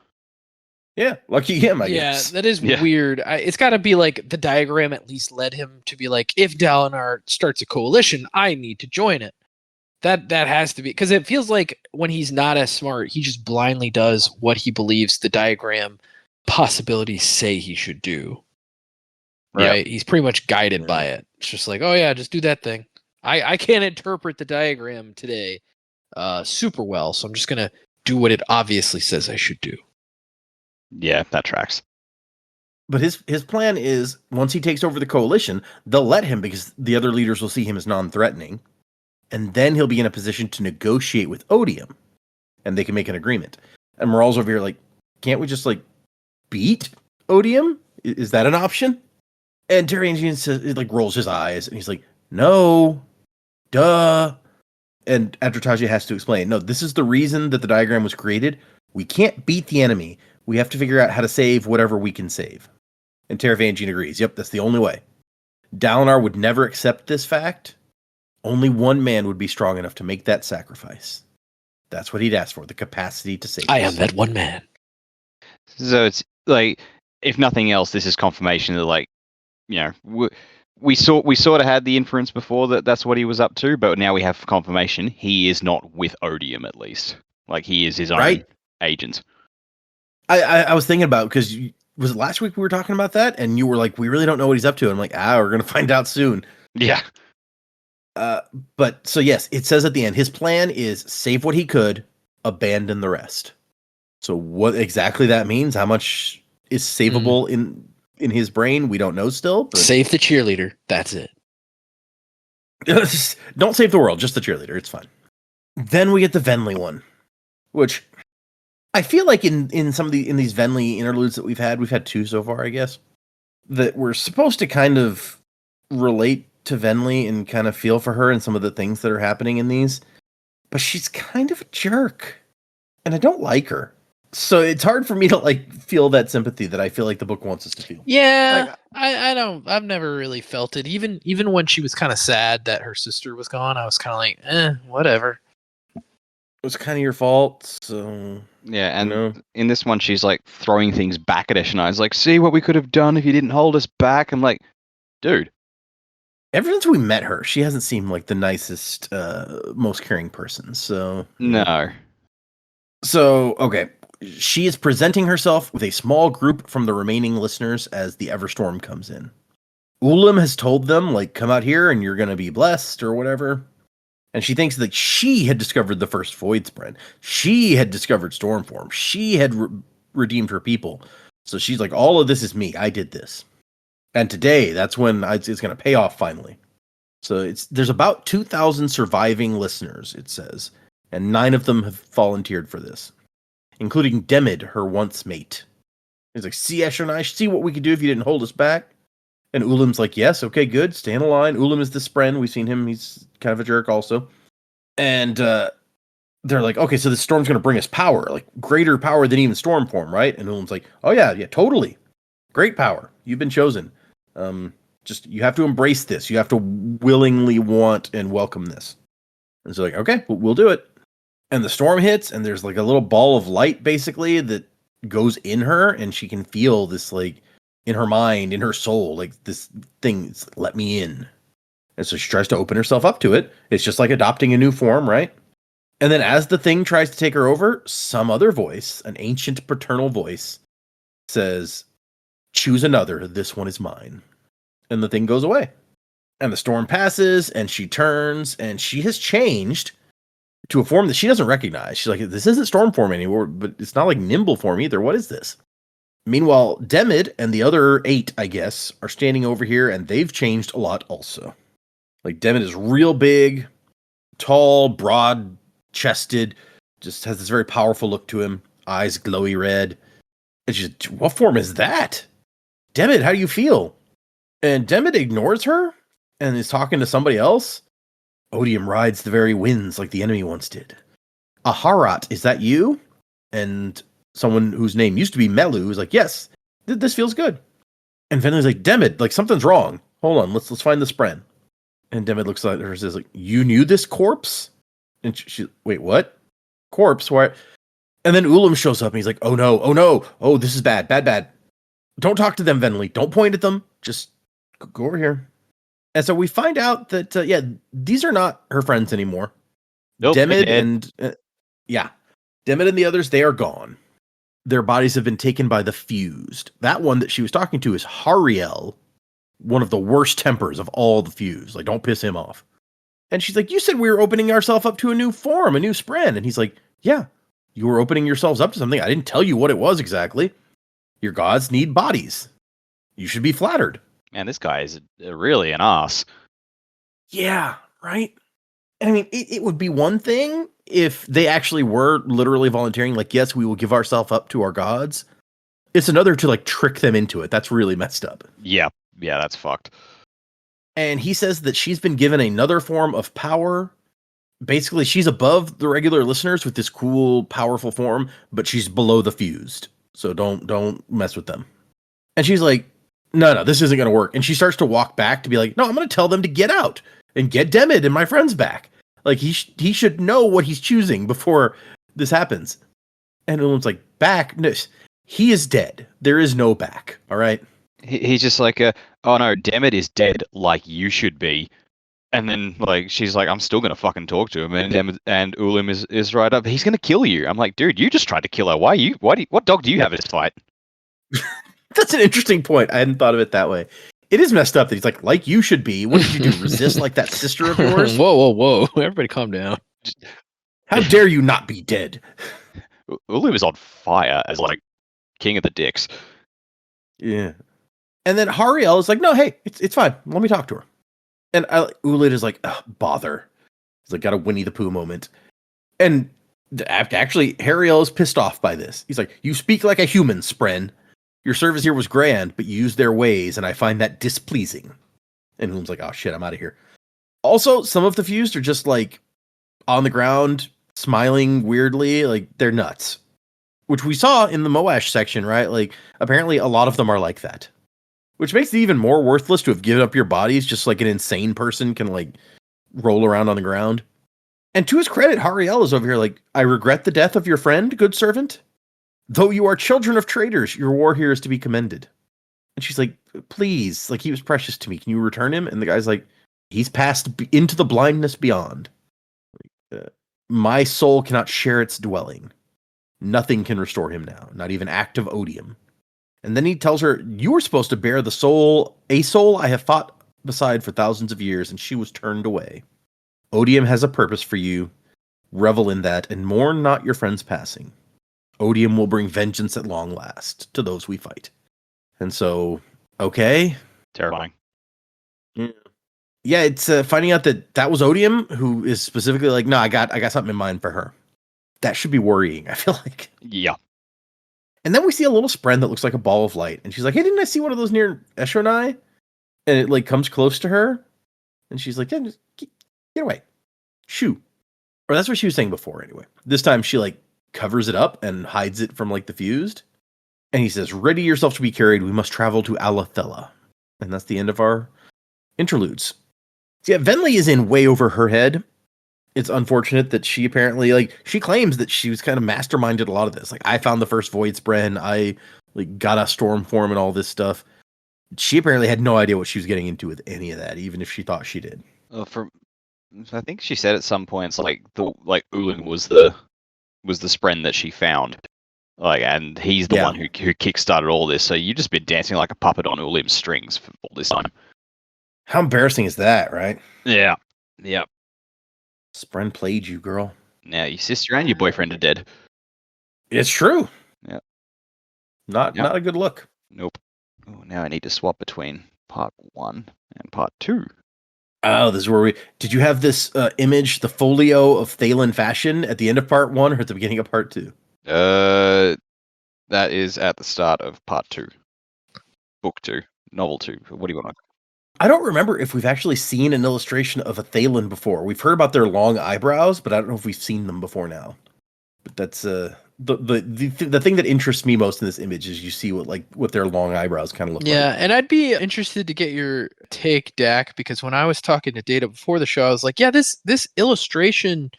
Yeah, lucky him, I Yeah, guess. that is Yeah. weird. It's got to be like the diagram at least led him to be like, if Dalinar starts a coalition, I need to join it. That has to be, because it feels like when he's not as smart, he just blindly does what he believes the diagram possibilities say he should do. Yeah. Right? He's pretty much guided Yeah. by it. It's just like, oh yeah, just do that thing. I can't interpret the diagram today super well, so I'm just gonna do what it obviously says I should do. Yeah, that tracks. But his plan is once he takes over the coalition, they'll let him because the other leaders will see him as non-threatening, and then he'll be in a position to negotiate with Odium, and they can make an agreement. And Moral's over here like, can't we just like beat Odium? Is that an option? And Taravangian says, it like rolls his eyes, and he's like, no, duh. And Adratasia has to explain, no, this is the reason that the diagram was created. We can't beat the enemy. We have to figure out how to save whatever we can save. And Taravangian agrees. Yep, that's the only way. Dalinar would never accept this fact. Only one man would be strong enough to make that sacrifice. That's what he'd ask for, the capacity to save I us. am that one man. So it's like, if nothing else, this is confirmation that, like, you know, we sort of had the inference before that that's what he was up to, but now we have confirmation he is not with Odium, at least. Like, he is his own Right. agent. I was thinking about, because was it last week we were talking about that? And you were like, we really don't know what he's up to. And I'm like, we're going to find out soon. Yeah. But so yes, it says at the end, his plan is save what he could, abandon the rest. So what exactly that means, how much is savable in his brain, we don't know still. But Save the cheerleader. That's it. don't save the world, just the cheerleader. It's fine. Then we get the Venli one, which I feel like in some of these Venli interludes that we've had two so far, I guess, that we're supposed to kind of relate to Venli and kind of feel for her and some of the things that are happening in these, but she's kind of a jerk, and I don't like her. So it's hard for me to like feel that sympathy that I feel like the book wants us to feel. Yeah, Like, I don't. I've never really felt it. Even when she was kind of sad that her sister was gone, I was kind of like, whatever. it was kind of your fault. So Yeah, and you know. in this one, she's like throwing things back at Eshonai. It's like, see what we could have done if you didn't hold us back. I'm like, dude. Ever since we met her, she hasn't seemed like the nicest, most caring person. So No. So, okay. She is presenting herself with a small group from the remaining listeners as the Everstorm comes in. Ulam has told them, like, come out here and you're going to be blessed or whatever. And she thinks that she had discovered the first Void Spread. She had discovered Stormform. She had redeemed her people. So she's like, all of this is me. I did this. And today, that's when it's going to pay off finally. So there's about 2,000 surviving listeners, it says. And 9 of them have volunteered for this, including Demid, her once mate. He's like, see, Eshonai, see what we could do if you didn't hold us back? And Ulam's like, yes, okay, good, stay in the line. Ulam is the Spren. We've seen him. He's kind of a jerk also. And they're like, okay, so this storm's going to bring us power, like greater power than even Stormform, right? And Ulam's like, oh, yeah, totally. Great power. You've been chosen. Just, you have to embrace this. You have to willingly want and welcome this. And so like, okay, we'll do it. And the storm hits, and there's like a little ball of light, basically, that goes in her, and she can feel this, like, in her mind, in her soul, like this thing, let me in. And so she tries to open herself up to it. It's just like adopting a new form, right? And then as the thing tries to take her over, some other voice, an ancient paternal voice, says, choose another, this one is mine. And the thing goes away. And the storm passes, and she turns, and she has changed to a form that she doesn't recognize. She's like, this isn't storm form anymore, but it's not like nimble form either. What is this? Meanwhile, Demid and the other 8, I guess, are standing over here, and they've changed a lot also. Like, Demid is real big, tall, broad-chested, just has this very powerful look to him, eyes glowy red. And she's like, what form is that? Demid, how do you feel? And Demid ignores her and is talking to somebody else. Odium rides the very winds like the enemy once did. Aharat, is that you? And someone whose name used to be Melu is like, yes, this feels good. And Venli's like, Demid, like something's wrong. Hold on, let's find the Spren. And Demet looks at her and says, like, you knew this corpse? And she wait, what? Corpse? Why? And then Ulim shows up and he's like, oh no, oh, this is bad. Don't talk to them, Venli. Don't point at them. Just go over here. And so we find out that, these are not her friends anymore. Nope, Demet and Demet and the others, they are gone. Their bodies have been taken by the fused. That one that she was talking to is Hariel, one of the worst tempers of all the fused. Like, don't piss him off. And she's like, you said we were opening ourselves up to a new form, a new spren. And he's like, yeah, you were opening yourselves up to something. I didn't tell you what it was exactly. Your gods need bodies. You should be flattered. Man, this guy is really an ass. Yeah, right? I mean, it would be one thing if they actually were literally volunteering, like, yes, we will give ourselves up to our gods. It's another to, like, trick them into it. That's really messed up. Yeah, that's fucked. And he says that she's been given another form of power. Basically, she's above the regular listeners with this cool, powerful form, but she's below the fused. So don't mess with them. And she's like, no, this isn't going to work. And she starts to walk back to be like, no, I'm going to tell them to get out and get Demet and my friends back. Like, he should know what he's choosing before this happens. And Ulim's like, back? No, he is dead. There is no back. All right? He's just like, oh no, Demet is dead like you should be. And then, like, she's like, I'm still going to fucking talk to him. And Demet and Ulim is right up. He's going to kill you. I'm like, dude, you just tried to kill her. What dog do you have in this fight? That's an interesting point. I hadn't thought of it that way. It is messed up that he's like you should be. What did you do? Resist like that sister of yours? Whoa. Everybody calm down. How dare you not be dead? Ulim is on fire as, like, king of the dicks. Yeah. And then Hariel is like, no, hey, it's fine. Let me talk to her. And Ulid is like, bother. He's like, got a Winnie the Pooh moment. And actually, Hariel is pissed off by this. He's like, you speak like a human, Spren. Your service here was grand, but you used their ways, and I find that displeasing. And Ulim's like, oh shit, I'm out of here. Also, some of the fused are just like on the ground, smiling weirdly, like they're nuts. Which we saw in the Moash section, right? Like, apparently a lot of them are like that. Which makes it even more worthless to have given up your bodies, just like an insane person can, like, roll around on the ground. And to his credit, Hariel is over here like, I regret the death of your friend, good servant. Though you are children of traitors, your war here is to be commended. And she's like, please, like, he was precious to me. Can you return him? And the guy's like, he's passed into the blindness beyond. My soul cannot share its dwelling. Nothing can restore him now, not even act of odium. And then he tells her, you were supposed to bear a soul I have fought beside for thousands of years, and she was turned away. Odium has a purpose for you. Revel in that, and mourn not your friend's passing. Odium will bring vengeance at long last to those we fight. And so, okay. Terrifying. Yeah, it's finding out that was Odium, who is specifically like, no, I got something in mind for her. That should be worrying, I feel like. Yeah. And then we see a little spren that looks like a ball of light. And she's like, hey, didn't I see one of those near Eshronai? And it, like, comes close to her. And she's like, yeah, just get away. Shoo. Or that's what she was saying before, anyway. This time she, like, covers it up and hides it from, like, the fused. And he says, ready yourself to be carried. We must travel to Alathella. And that's the end of our interludes. So yeah, Venli is in way over her head. It's unfortunate that she apparently, like, she claims that she was kind of masterminded a lot of this. Like, I found the first Void Spren. I, like, got a storm form and all this stuff. She apparently had no idea what she was getting into with any of that, even if she thought she did. Well, I think she said at some points, like, Ulim was the Spren that she found. Like, and he's the one who kickstarted all this. So you've just been dancing like a puppet on Ulim's strings for all this time. How embarrassing is that, right? Yeah. Spren played you, girl. Now your sister and your boyfriend are dead. It's true. Yeah. Not a good look. Nope. Oh, now I need to swap between part 1 and part 2. Oh, this is where did you have this image, the folio of Thalen fashion at the end of part 1 or at the beginning of part 2? That is at the start of part 2. Book 2. Novel 2. What do you want? I don't remember if we've actually seen an illustration of a Thalen before. We've heard about their long eyebrows, but I don't know if we've seen them before now. But that's the thing that interests me most in this image is you see what their long eyebrows kind of look Yeah, like. and I'd be interested to get your take, Dak, because when I was talking to Data before the show, I was like, yeah, this illustration,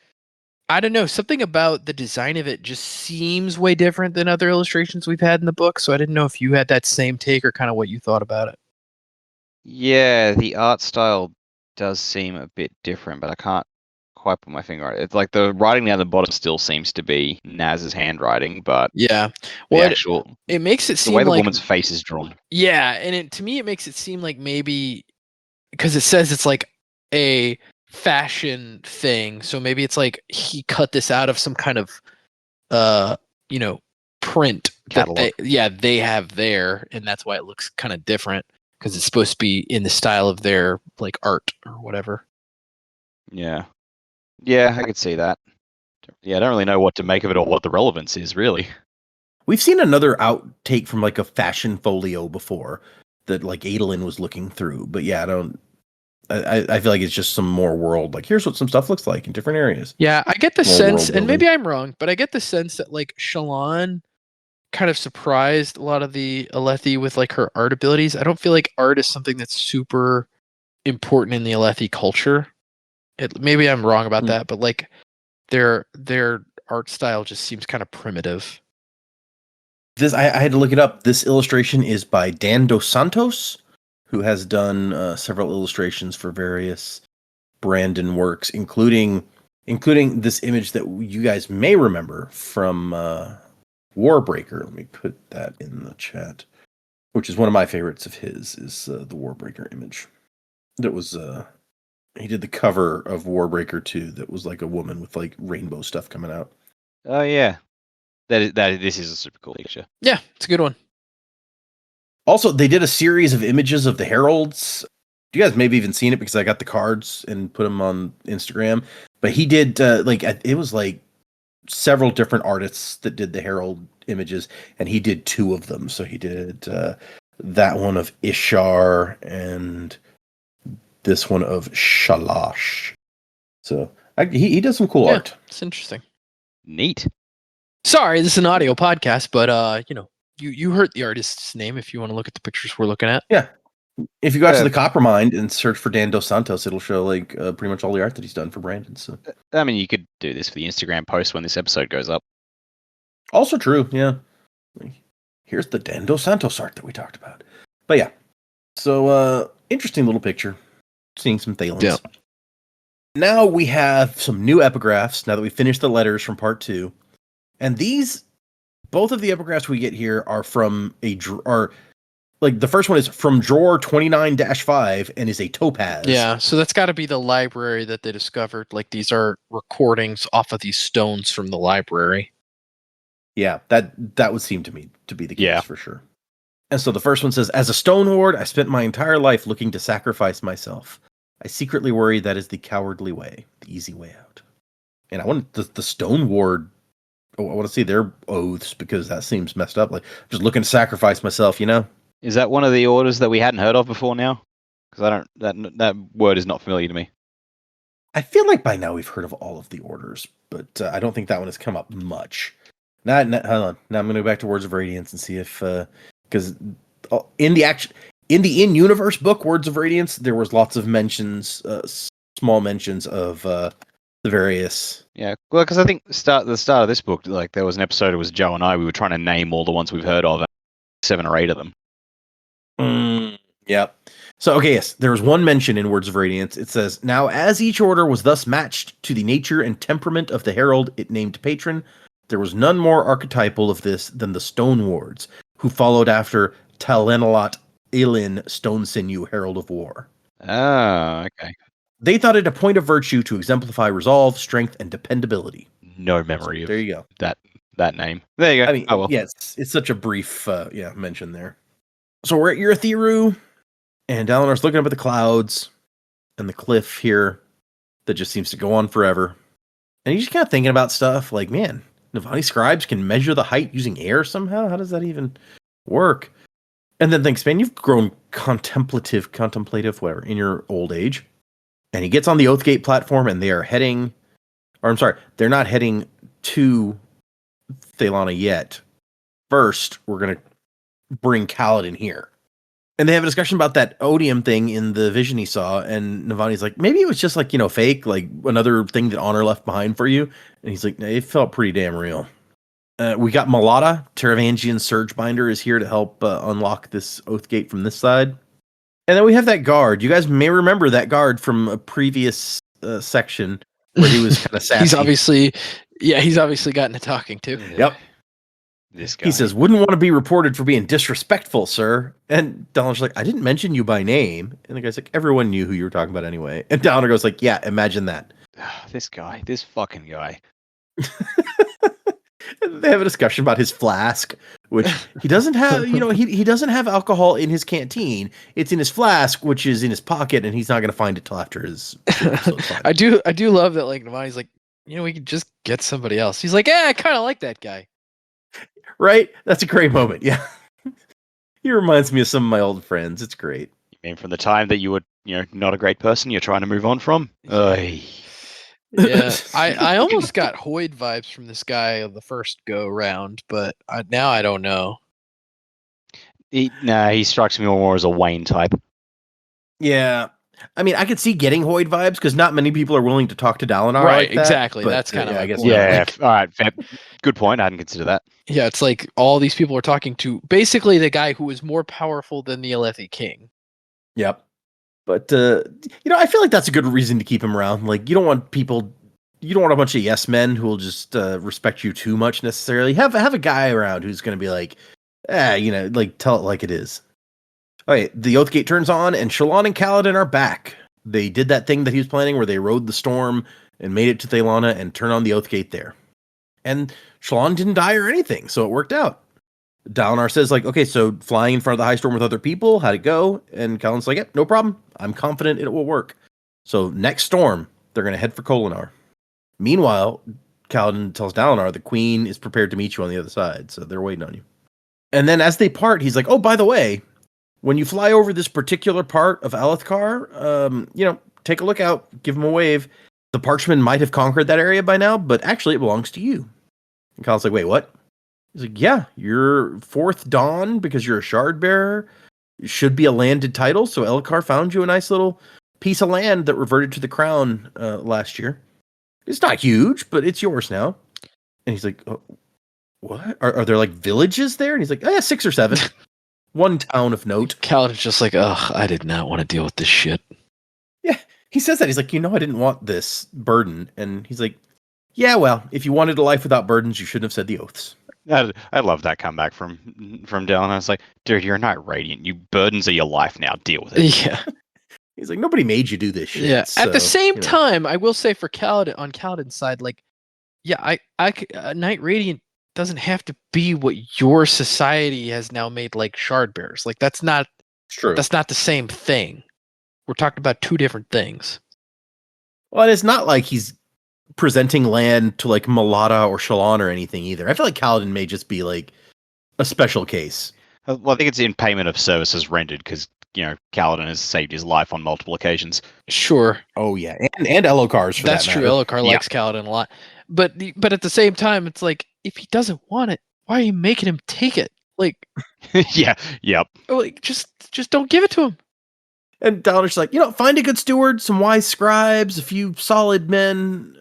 I don't know, something about the design of it just seems way different than other illustrations we've had in the book. So I didn't know if you had that same take or kind of what you thought about it. Yeah, the art style does seem a bit different, but I can't quite put my finger on it. It's like the writing down the bottom still seems to be Naz's handwriting, but Yeah. the Well, actual it makes it the way seem the like, woman's face is drawn. yeah, and to me it makes it seem like maybe because it says it's like a fashion thing, so maybe it's like he cut this out of some kind of uh you know print that Catalog. they have there, and that's why it looks kind of different because it's supposed to be in the style of their like art or whatever. Yeah. Yeah, I could see that. Yeah, I don't really know what to make of it or what the relevance is, really. We've seen another outtake from like a fashion folio before that like Adolin was looking through, but yeah, I feel like it's just some more world. Like here's what some stuff looks like in different areas. Yeah, I get the More sense, world and building. maybe I'm wrong, but I get the sense that like Shallan kind of surprised a lot of the Alethi with like her art abilities. I don't feel like art is something that's super important in the Alethi culture. Maybe I'm wrong about that, but like their art style just seems kind of primitive. This I had to look it up. This illustration is by Dan Dos Santos, who has done several illustrations for various Brandon works, including this image that you guys may remember from Warbreaker. Let me put that in the chat, which is one of my favorites of his. Is the Warbreaker image that was he did the cover of Warbreaker 2 that was like a woman with like rainbow stuff coming out. Oh yeah. This is a super cool picture. Yeah, it's a good one. Also, they did a series of images of the heralds. You guys maybe even seen it because I got the cards and put them on Instagram. But he did it was like several different artists that did the herald images, and he did two of them. So he did that one of Ishar and this one of Shalash. So he does some cool art. It's interesting. Neat. Sorry, this is an audio podcast, but you heard the artist's name if you want to look at the pictures we're looking at. Yeah. If you go out to the Coppermind and search for Dan Dos Santos, it'll show like pretty much all the art that he's done for Brandon. So I mean, you could do this for the Instagram post when this episode goes up. also true, yeah. Here's the Dan Dos Santos art that we talked about. But yeah, so interesting little picture. Seeing some Thalens. Yeah. Now we have some new epigraphs. Now that we finished the letters from part 2, and both of the epigraphs we get here are from like the first one is from drawer 29-5 and is a topaz. Yeah, so that's got to be the library that they discovered. Like these are recordings off of these stones from the library. Yeah, that would seem to me to be the case, Yeah. for sure. And so the first one says, as a stone ward, I spent my entire life looking to sacrifice myself. I secretly worry that is the cowardly way, the easy way out. And I want the stone ward, I want to see their oaths because that seems messed up. Like, just looking to sacrifice myself, you know? Is that one of the orders that we hadn't heard of before now? Because that word is not familiar to me. I feel like by now we've heard of all of the orders, but I don't think that one has come up much. Hold on. Now I'm going to go back to Words of Radiance and see if, because in the in-universe book, Words of Radiance, there was lots of mentions, small mentions of the various. Yeah, well, because I think the start of this book, like there was an episode. It was Joe and I. We were trying to name all the ones we've heard of, 7 or 8 of them. Yep. So, okay, yes, there was one mention in Words of Radiance. It says, now as each order was thus matched to the nature and temperament of the herald it named patron, there was none more archetypal of this than the Stone Wards, who followed after Talenalot Ilin Stone Sinew, Herald of War. Oh, okay. They thought it a point of virtue to exemplify resolve, strength, and dependability. No memory of There you go. that name. There you go. I mean, oh well. yeah, it's such a brief mention there. So we're at Urithiru, and Dalinor's looking up at the clouds and the cliff here that just seems to go on forever. And he's just kind of thinking about stuff like, man, Navani scribes can measure the height using air somehow? How does that even work? And then thinks, man, you've grown contemplative, whatever, in your old age. And he gets on the Oathgate platform, and they're not heading to Thelana yet. First, we're going to bring Kaladin here. And they have a discussion about that odium thing in the vision he saw, and Navani's like, maybe it was just like, fake, like another thing that Honor left behind for you. And he's like, it felt pretty damn real. We got Malata, Taravangian Surgebinder is here to help unlock this oath gate from this side. And then we have that guard. You guys may remember that guard from a previous section where he was kind of sassy. he's obviously gotten a talking to. Yep. This guy. He says, wouldn't want to be reported for being disrespectful, sir. And Dalinar's like, I didn't mention you by name. And the guy's like, everyone knew who you were talking about anyway. And Dalinar goes like, yeah, imagine that. This fucking guy. They have a discussion about his flask, which he doesn't have, he doesn't have alcohol in his canteen. It's in his flask, which is in his pocket, and he's not going to find it till after his shift, so it's fine. I do love that, like, Navani's like, we could just get somebody else. He's like, I kind of like that guy. Right? That's a great moment. Yeah. He reminds me of some of my old friends. It's great. You mean from the time that you were, not a great person you're trying to move on from? Yeah, I almost got Hoyd vibes from this guy on the first go round, but now I don't know. He strikes me more as a Wayne type. Yeah. I mean, I could see getting Hoyd vibes because not many people are willing to talk to Dalinar. Right, like that, exactly. But, that's kind of I guess. Yeah, all right. Fair. Good point. I hadn't considered that. Yeah, it's like all these people are talking to basically the guy who is more powerful than the Alethi king. Yep. But, I feel like that's a good reason to keep him around. Like, you don't want a bunch of yes men who will just respect you too much necessarily. Have a guy around who's going to be like, like tell it like it is. All right, the Oath Gate turns on, and Shallan and Kaladin are back. They did that thing that he was planning where they rode the storm and made it to Thelana and turned on the Oath Gate there. And Shallan didn't die or anything, so it worked out. Dalinar says, like, okay, so flying in front of the High Storm with other people, how'd it go? And Kaladin's like, yep, no problem. I'm confident it will work. So next storm, they're going to head for Kholinar. Meanwhile, Kaladin tells Dalinar the Queen is prepared to meet you on the other side, so they're waiting on you. And then as they part, he's like, oh, by the way, when you fly over this particular part of Alethkar, take a look out, give him a wave. The Parchment might have conquered that area by now, but actually it belongs to you. And Kaladin's like, wait, what? He's like, yeah, you're fourth Dawn because you're a shard bearer. It should be a landed title, so Elhokar found you a nice little piece of land that reverted to the crown last year. It's not huge, but it's yours now. And he's like, oh, what? Are there like villages there? And he's like, oh yeah, 6 or 7. One town of note. Kaladin's just like, ugh, I did not want to deal with this shit. Yeah, he says that. He's like, I didn't want this burden. And he's like, yeah, well, if you wanted a life without burdens, you shouldn't have said the oaths. I love that comeback from Dalinar. It's like, dude, you're not radiant. You burdens are your life now. Deal with it. Yeah. He's like, nobody made you do this shit. Yeah. So, At the same time, I will say for Kaladin, on Kaladin's side, like, yeah, Knight Radiant doesn't have to be what your society has now made like shard bearers. Like that's not true. That's not the same thing. We're talking about two different things. Well, it's not like he's presenting land to like Malata or Shallan or anything either. I feel like Kaladin may just be like a special case. Well, I think it's in payment of services rendered because Kaladin has saved his life on multiple occasions. Sure. Oh yeah, and Elhokar's for That's that true. Elhokar likes Kaladin a lot, but at the same time, it's like if he doesn't want it, why are you making him take it? Like, yeah, yep. Like just don't give it to him. And Dalinar's like, find a good steward, some wise scribes, a few solid men,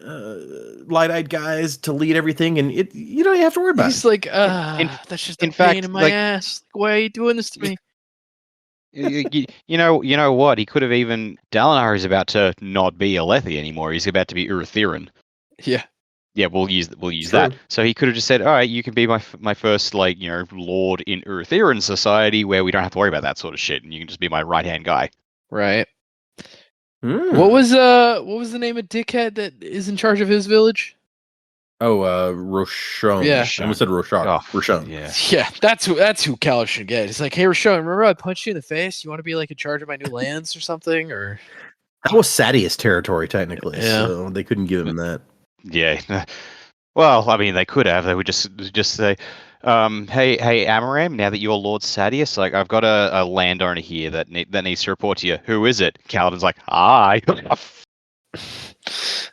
light-eyed guys to lead everything, and you don't have to worry about it. He's like, that's just a pain in my ass. Like, why are you doing this to me? You know what? He could have even Dalinar is about to not be Alethi anymore. He's about to be Urithiran. Yeah. Yeah, we'll use that. So he could have just said, "All right, you can be my first lord in Urithiran society, where we don't have to worry about that sort of shit, and you can just be my right hand guy." Right. What was the name of dickhead that is in charge of his village? Oh, Roshon. Yeah. I almost said Roshar. Oh, Roshon. Yeah, that's who Kaladin should get. It's like, hey, Roshon, remember I punched you in the face? You want to be like in charge of my new lands or something? Or that was Sadius territory technically, Yeah. so they couldn't give him that. Yeah. Well, I mean, they could have. They would just say, "Hey, Amaram, now that you're Lord Sadius, like I've got a landowner here that needs to report to you. Who is it?" Kaladin's like, "I."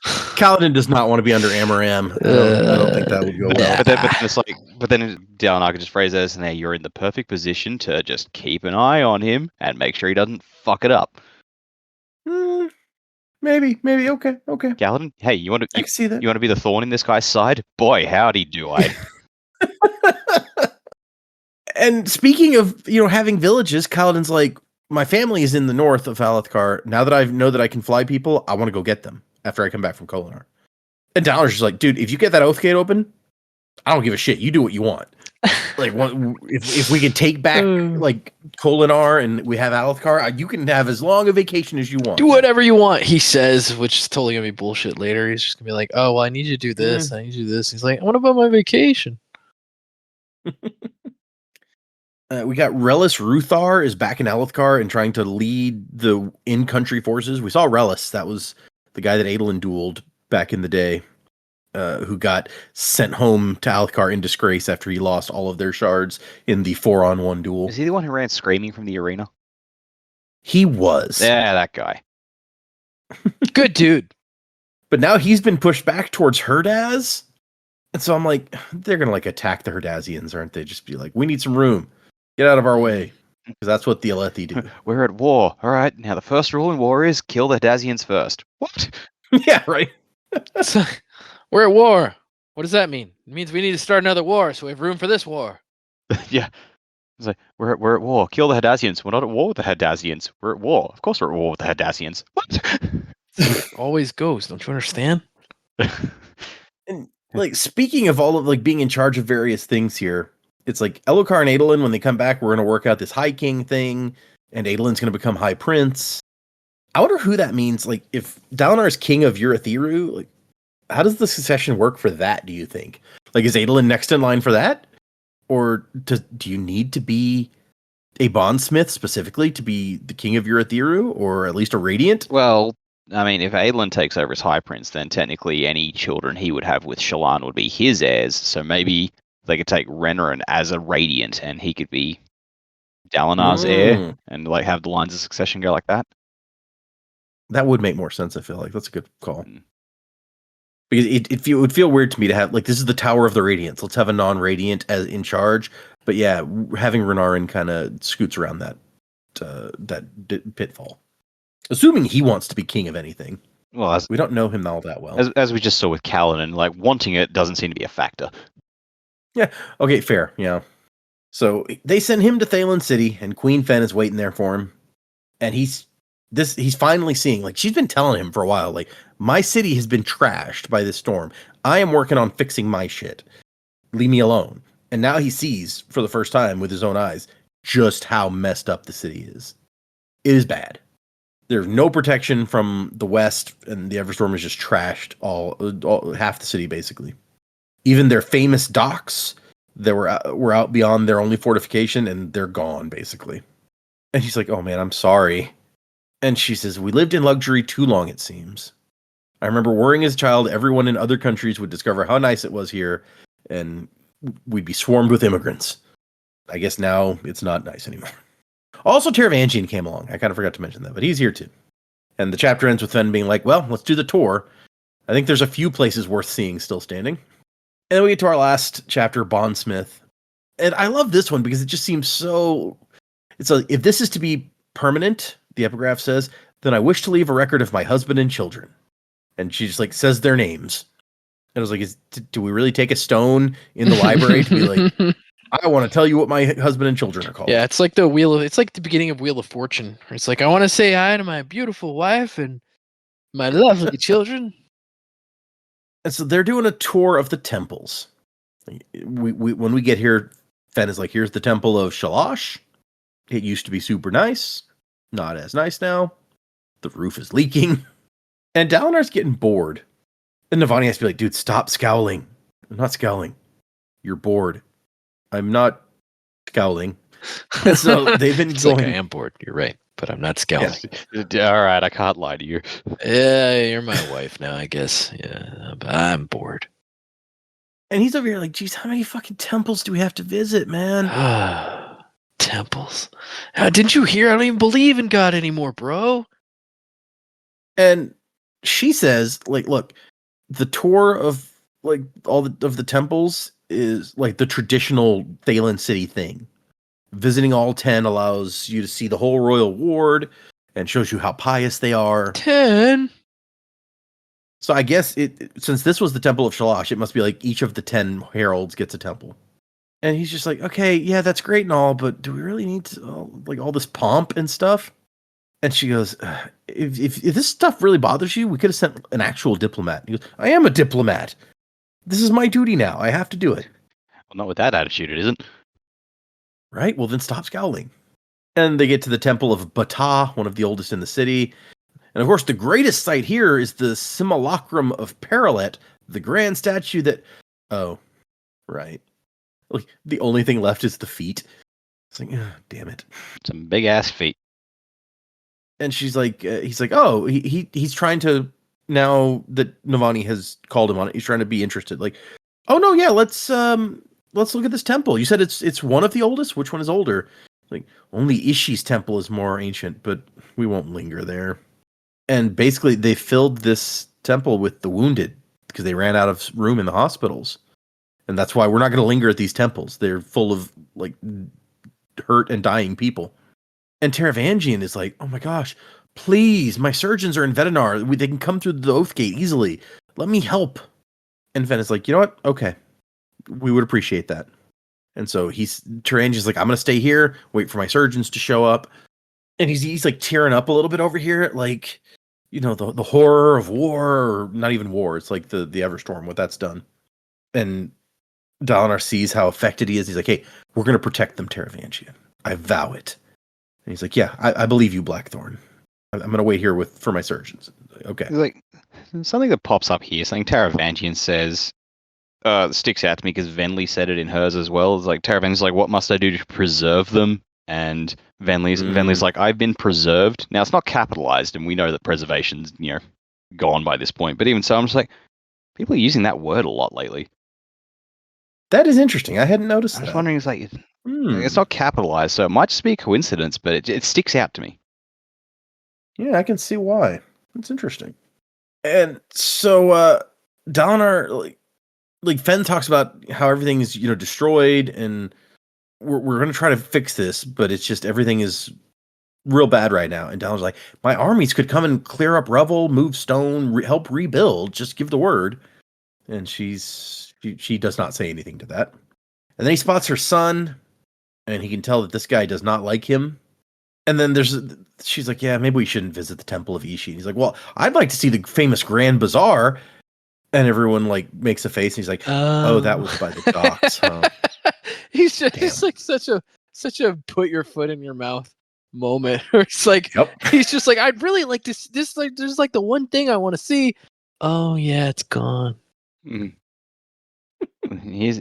Kaladin does not want to be under Amaram. I don't think that would go well. But then it's like, Dalinar could just phrase it as, "Now you're in the perfect position to just keep an eye on him and make sure he doesn't fuck it up." Maybe. Okay. Kaladin, hey, you want I can see that. to be the thorn in this guy's side? Boy, howdy do I. And speaking of, having villages, Kaladin's like, my family is in the north of Alethkar. Now that I know that I can fly people, I want to go get them after I come back from Kholinar. And Dalinar's just like, dude, if you get that oath gate open, I don't give a shit. You do what you want. Like, if we can take back like Kholinar and we have Alethkar, you can have as long a vacation as you want. Do whatever you want, he says, which is totally gonna be bullshit later. He's just gonna be like, "Oh, well, I need you to do this. I need you to do this." He's like, "What about my vacation?" We got Relis Ruthar is back in Alethkar and trying to lead the in-country forces. We saw Relis. That was the guy that Adolin dueled back in the day, who got sent home to Alethkar in disgrace after he lost all of their shards in the 4-on-1 duel. Is he the one who ran screaming from the arena? He was. Yeah, that guy. Good dude. But now he's been pushed back towards Herdaz. And so I'm like, they're going to like attack the Herdazians, aren't they? Just be like, we need some room. Get out of our way. Because that's what the Alethi do. We're at war. All right. Now the first rule in war is kill the Herdazians first. What? Yeah, right. So, we're at war. What does that mean? It means we need to start another war, so we have room for this war. Yeah. It's like, we're at war. Kill the Herdazians. We're not at war with the Herdazians. We're at war. Of course we're at war with the Herdazians. What? It always goes. Don't you understand? And like, speaking of all of like being in charge of various things here, it's like Elhokar and Adolin, when they come back, we're going to work out this High King thing, and Adolin's going to become High Prince. I wonder who that means. Like, if Dalinar is king of Urithiru, like, how does the succession work for that, do you think? Like, is Adolin next in line for that? Or do you need to be a bondsmith specifically to be the king of Urithiru, or at least a Radiant? Well, I mean, if Adolin takes over as High Prince, then technically any children he would have with Shallan would be his heirs. So maybe they could take Renarin as a Radiant, and he could be Dalinar's heir, and like have the lines of succession go like that. That would make more sense, I feel like. That's a good call. Because it would feel weird to me to have, like, this is the Tower of the Radiants. Let's have a non-Radiant as in charge. But yeah, having Renarin kind of scoots around that pitfall. Assuming he wants to be king of anything. Well, we don't know him all that well. As we just saw with Kaladin, like, wanting it doesn't seem to be a factor. Yeah, okay, fair, yeah. So they send him to Thaylen City, and Queen Fen is waiting there for him. And he's finally seeing, like, she's been telling him for a while, like, my city has been trashed by this storm. I am working on fixing my shit. Leave me alone. And now he sees, for the first time with his own eyes, just how messed up the city is. It is bad. There's no protection from the west, and the Everstorm is just trashed all half the city, basically. Even their famous docks that were out beyond their only fortification, and they're gone, basically. And he's like, oh man, I'm sorry. And she says, we lived in luxury too long, it seems. I remember worrying as a child, everyone in other countries would discover how nice it was here, and we'd be swarmed with immigrants. I guess now it's not nice anymore. Also, Taravangian came along. I kind of forgot to mention that, but he's here too. And the chapter ends with Fen being like, well, let's do the tour. I think there's a few places worth seeing still standing. And then we get to our last chapter, Bondsmith. And I love this one because it just seems so... if this is to be permanent, the epigraph says, then I wish to leave a record of my husband and children. And she just like says their names. And I was like, do we really take a stone in the library to be like, I want to tell you what my husband and children are called? Yeah, it's like it's like the beginning of Wheel of Fortune. Where it's like, I want to say hi to my beautiful wife and my lovely children. And so they're doing a tour of the temples. When we get here, Fen is like, here's the temple of Shalash. It used to be super nice. Not as nice now. The roof is leaking. And Dalinar's getting bored. And Navani has to be like, dude, stop scowling. I'm not scowling. You're bored. I'm not scowling. And so they've been It's going... like I am bored. You're right. But I'm not scowling. Yeah. All right, I can't lie to you. Yeah, you're my wife now, I guess. Yeah, but I'm bored. And he's over here like, geez, how many fucking temples do we have to visit, man? Temples. Didn't you hear? I don't even believe in God anymore, bro. And she says, like, look, the tour of like all of the temples is like the traditional Thalen City thing. Visiting all 10 allows you to see the whole royal ward and shows you how pious they are. 10. So I guess since this was the Temple of Shalash, it must be like each of the 10 heralds gets a temple. And he's just like, okay, yeah, that's great and all, but do we really need like all this pomp and stuff? And she goes, if this stuff really bothers you, we could have sent an actual diplomat. He goes, I am a diplomat. This is my duty now. I have to do it. Well, not with that attitude, it isn't. Right? Well, then stop scowling. And they get to the Temple of Bata, one of the oldest in the city. And of course, the greatest sight here is the Simulacrum of Paralet, the grand statue that... Oh, right. Like, the only thing left is the feet. It's like, oh, damn it. Some big-ass feet. And she's like, he's like, oh, he's trying to... Now that Navani has called him on it, he's trying to be interested. Like, oh, no, yeah, let's look at this temple. You said it's one of the oldest? Which one is older? Like, only Ishi's temple is more ancient, but we won't linger there. And basically, they filled this temple with the wounded because they ran out of room in the hospitals. And that's why we're not going to linger at these temples. They're full of, like, hurt and dying people. And Taravangian is like, oh my gosh, please, my surgeons are in Vedinar. They can come through the Oath Gate easily. Let me help. And Ven is like, you know what? Okay. We would appreciate that. And so Taravangian's like, I'm going to stay here, wait for my surgeons to show up. And he's like tearing up a little bit over here, like, you know, the horror of war, or not even war. It's like the Everstorm, what that's done. And Dalinar sees how affected he is. He's like, hey, we're going to protect them, Taravangian. I vow it. And he's like, yeah, I believe you, Blackthorn. I'm going to wait here for my surgeons. Okay. Like, something that pops up here, something Taravangian says, sticks out to me because Venli said it in hers as well. It's like, Taravangian's like, what must I do to preserve them? And Venli's like, I've been preserved. Now, it's not capitalized, and we know that preservation's, you know, gone by this point. But even so, I'm just like, people are using that word a lot lately. That is interesting. I hadn't noticed that. I was wondering, it's like, it's not capitalized, so it might just be a coincidence, but it sticks out to me. Yeah, I can see why. It's interesting. And so Dalinar, like Fen talks about how everything is, you know, destroyed, and we're going to try to fix this, but it's just everything is real bad right now. And Dalinar's like, my armies could come and clear up rubble, move stone, help rebuild. Just give the word. And she does not say anything to that. And then he spots her son, and he can tell that this guy does not like him. And then she's like, yeah, maybe we shouldn't visit the Temple of Ishi. And he's like, well, I'd like to see the famous Grand Bazaar. And everyone like makes a face, and he's like, oh, that was by the docks, huh? He's like such a put your foot in your mouth moment. It's like, yep. He's just like, I'd really like to. This like, there's like the one thing I want to see. Oh yeah, it's gone. Mm. Here's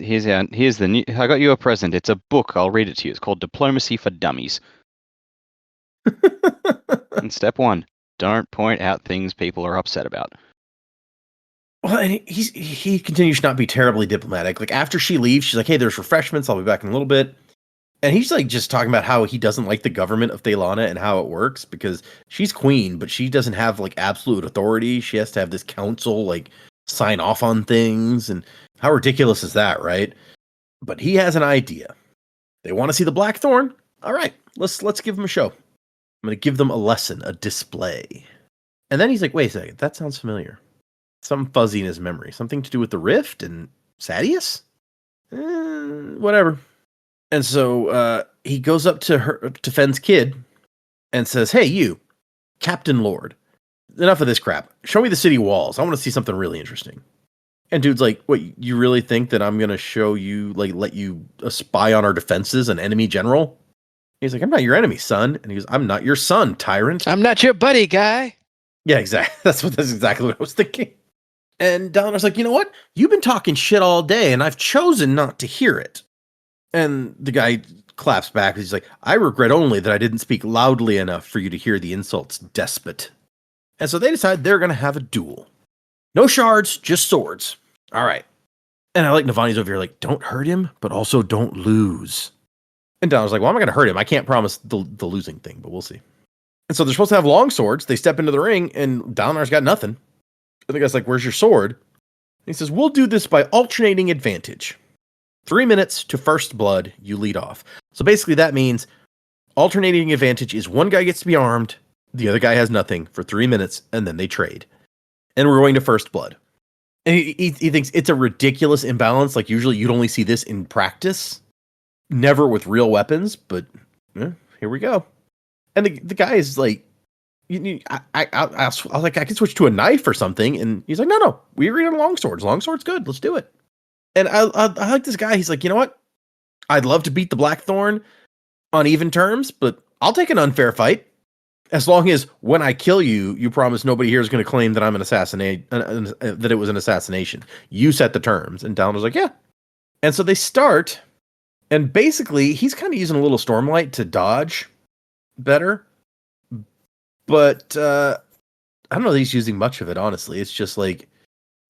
the new. I got you a present. It's a book. I'll read it to you. It's called Diplomacy for Dummies. And step 1: don't point out things people are upset about. Well, and he continues to not be terribly diplomatic. Like, after she leaves, she's like, hey, there's refreshments. I'll be back in a little bit. And he's like just talking about how he doesn't like the government of Thelana and how it works, because she's queen, but she doesn't have like absolute authority. She has to have this council like sign off on things. And how ridiculous is that, right? But he has an idea. They want to see the Blackthorn? All right, let's give them a show. I'm going to give them a lesson, a display. And then he's like, wait a second, that sounds familiar. Something fuzzy in his memory. Something to do with the Rift and Sadius? Whatever. And so he goes up to Fen's kid and says, hey, you, Captain Lord, enough of this crap. Show me the city walls. I want to see something really interesting. And dude's like, what, you really think that I'm going to show you, like, let you spy on our defenses, an enemy general? He's like, I'm not your enemy, son. And he goes, I'm not your son, tyrant. I'm not your buddy, guy. Yeah, exactly. That's exactly what I was thinking. And Dalinar's like, you know what? You've been talking shit all day, and I've chosen not to hear it. And the guy claps back. He's like, I regret only that I didn't speak loudly enough for you to hear the insults, despot. And so they decide they're going to have a duel. No shards, just swords. All right. And I like Navani's over here like, don't hurt him, but also don't lose. And Dalinar's like, well, I'm not going to hurt him. I can't promise the losing thing, but we'll see. And so they're supposed to have long swords. They step into the ring, and Dalinar's got nothing. And the guy's like, where's your sword? And he says, we'll do this by alternating advantage. 3 minutes to first blood, you lead off. So basically that means alternating advantage is one guy gets to be armed, the other guy has nothing for 3 minutes, and then they trade. And we're going to first blood. And he thinks it's a ridiculous imbalance. Like, usually you'd only see this in practice, never with real weapons, but here we go. And the guy is like, I was like, I can switch to a knife or something. And he's like, no, we agreed on longswords. Longsword's good. Let's do it. And I like this guy. He's like, you know what? I'd love to beat the Blackthorn on even terms, but I'll take an unfair fight. As long as when I kill you, you promise nobody here is going to claim that I'm an assassinate, that it was an assassination. You set the terms. And Dalinor's like, yeah. And so they start, and basically he's kind of using a little Stormlight to dodge better. But I don't know that he's using much of it, honestly. It's just like,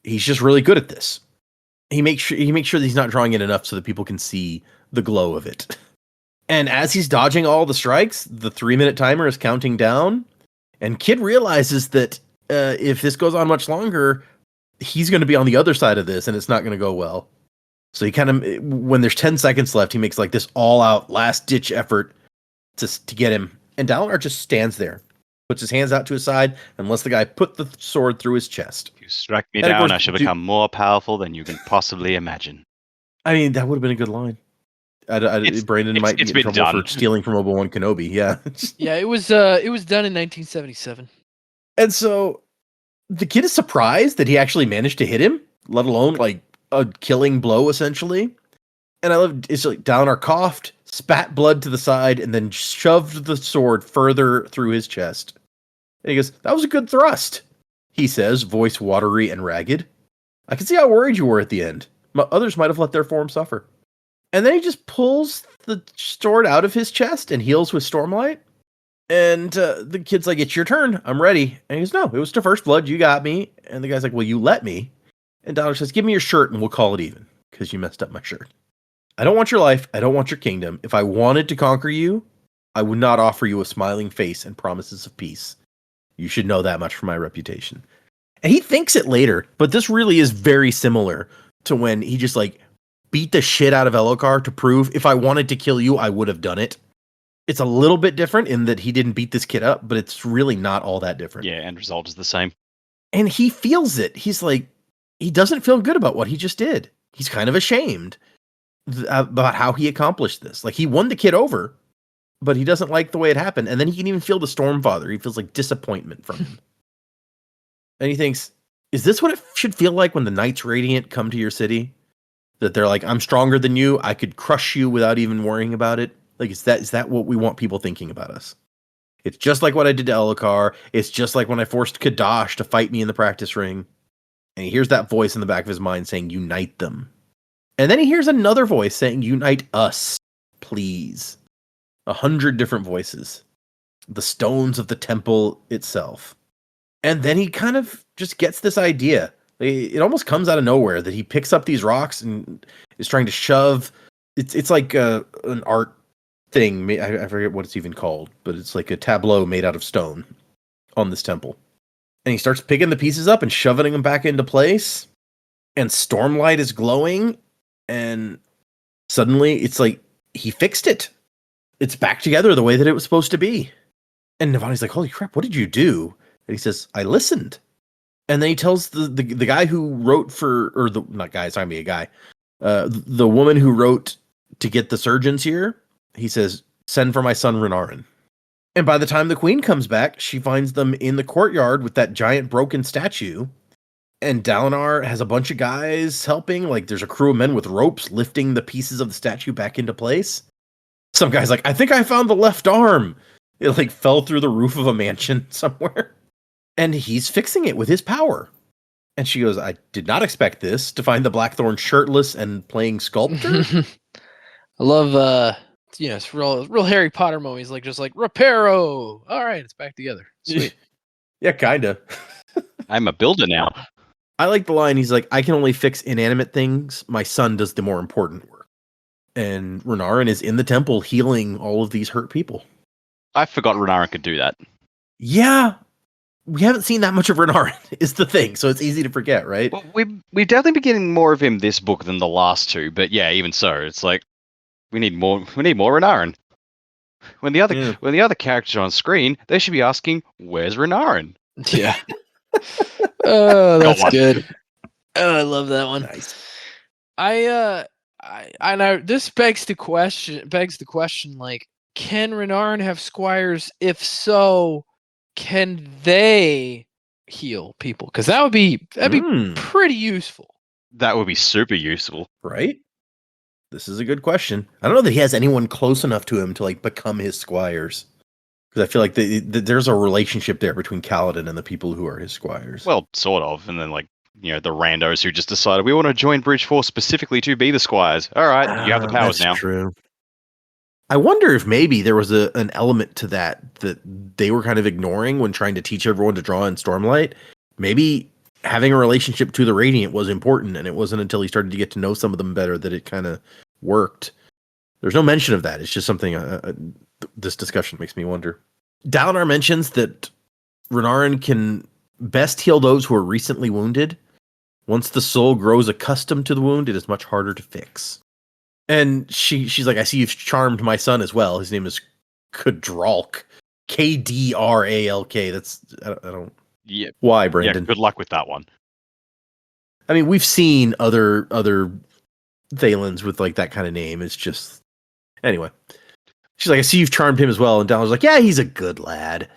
he's just really good at this. He makes sure that he's not drawing it enough so that people can see the glow of it. And as he's dodging all the strikes, the 3-minute timer is counting down. And Kid realizes that if this goes on much longer, he's going to be on the other side of this, and it's not going to go well. So he kind of, when there's 10 seconds left, he makes like this all-out, last-ditch effort to get him. And Dalinar just stands there, puts his hands out to his side, and lets the guy put the sword through his chest. If you strike me And of down, course, I shall become more powerful than you can possibly imagine. I mean, that would have been a good line. Brandon might get in trouble done. for stealing from Obi-Wan Kenobi. Yeah. Yeah, it was done in 1977. And so the kid is surprised that he actually managed to hit him, let alone like a killing blow, essentially. And I love it's like Dalinar coughed, spat blood to the side, and then shoved the sword further through his chest. And he goes, "That was a good thrust," he says, voice watery and ragged. "I can see how worried you were at the end. Others might have let their form suffer." And then he just pulls the sword out of his chest and heals with Stormlight. And the kid's like, "It's your turn. I'm ready." And he goes, "No, it was to first blood. You got me." And the guy's like, "Well, you let me." And Dalinar says, "Give me your shirt and we'll call it even, because you messed up my shirt. I don't want your life. I don't want your kingdom. If I wanted to conquer you, I would not offer you a smiling face and promises of peace. You should know that much for my reputation." And he thinks it later, but this really is very similar to when he just like beat the shit out of Elokar to prove if I wanted to kill you, I would have done it. It's a little bit different in that he didn't beat this kid up, but it's really not all that different. Yeah, end result is the same. And he feels it. He's like, he doesn't feel good about what he just did. He's kind of ashamed about how he accomplished this. Like, he won the kid over, but he doesn't like the way it happened. And then he can even feel the Stormfather. He feels like disappointment from him. And he thinks, is this what it should feel like when the Knights Radiant come to your city? That they're like, I'm stronger than you. I could crush you without even worrying about it. Like, is that what we want people thinking about us? It's just like what I did to Elokar. It's just like when I forced Kadash to fight me in the practice ring. And he hears that voice in the back of his mind saying, unite them. And then he hears another voice saying, unite us, please. 100 different voices. The stones of the temple itself. And then he kind of just gets this idea. It almost comes out of nowhere that he picks up these rocks and is trying to shove. It's like an art thing. I forget what it's even called, but it's like a tableau made out of stone on this temple. And he starts picking the pieces up and shoving them back into place. And Stormlight is glowing. And suddenly it's like he fixed it. It's back together the way that it was supposed to be. And Navani's like, holy crap, what did you do? And he says, I listened. And then he tells the guy who wrote for, or the, not guy, it's not me, a guy, the woman who wrote to get the surgeons here, he says, send for my son Renarin. And by the time the queen comes back, she finds them in the courtyard with that giant broken statue. And Dalinar has a bunch of guys helping. Like, there's a crew of men with ropes lifting the pieces of the statue back into place. Some guy's like, I think I found the left arm. It like fell through the roof of a mansion somewhere. And he's fixing it with his power. And she goes, I did not expect this, to find the Blackthorn shirtless and playing sculptor. I love, it's real Harry Potter moment. He's like, just like, Reparo! All right, it's back together. Sweet. Yeah, kinda. I'm a builder now. I like the line, he's like, I can only fix inanimate things. My son does the more important work. And Renarin is in the temple healing all of these hurt people. I forgot Renarin could do that. Yeah. we haven't seen that much of Renarin is the thing, so it's easy to forget, right? Well, we've definitely been getting more of him this book than the last two, but yeah, even so, it's like we need more Renarin. When the other characters are on screen, they should be asking, "Where's Renarin?" Yeah. Oh, that's one. good. Oh, I love that one. Nice. I know this begs the question, like, can Renarin have squires? If so, can they heal people? Because that'd be pretty useful. That would be super useful. Right? This is a good question. I don't know that he has anyone close enough to him to like become his squires. Because I feel like there's a relationship there between Kaladin and the people who are his squires. Well, sort of, and then like the randos who just decided we want to join Bridge Force specifically to be the squires. All right, you have the powers that's now. True. I wonder if maybe there was an element to that they were kind of ignoring when trying to teach everyone to draw in Stormlight. Maybe having a relationship to the Radiant was important, and it wasn't until he started to get to know some of them better that it kind of worked. There's no mention of that. It's just something this discussion makes me wonder. Dalinar mentions that Renarin can best heal those who are recently wounded. Once the soul grows accustomed to the wound, it is much harder to fix. And she's like, I see you've charmed my son as well. His name is Kdralk. Kdralk. That's I don't. Yeah. Why, Brandon? Yeah. Good luck with that one. I mean, we've seen other Thalens with like that kind of name. It's just anyway. She's like, I see you've charmed him as well. And Dalinar's like, yeah, he's a good lad.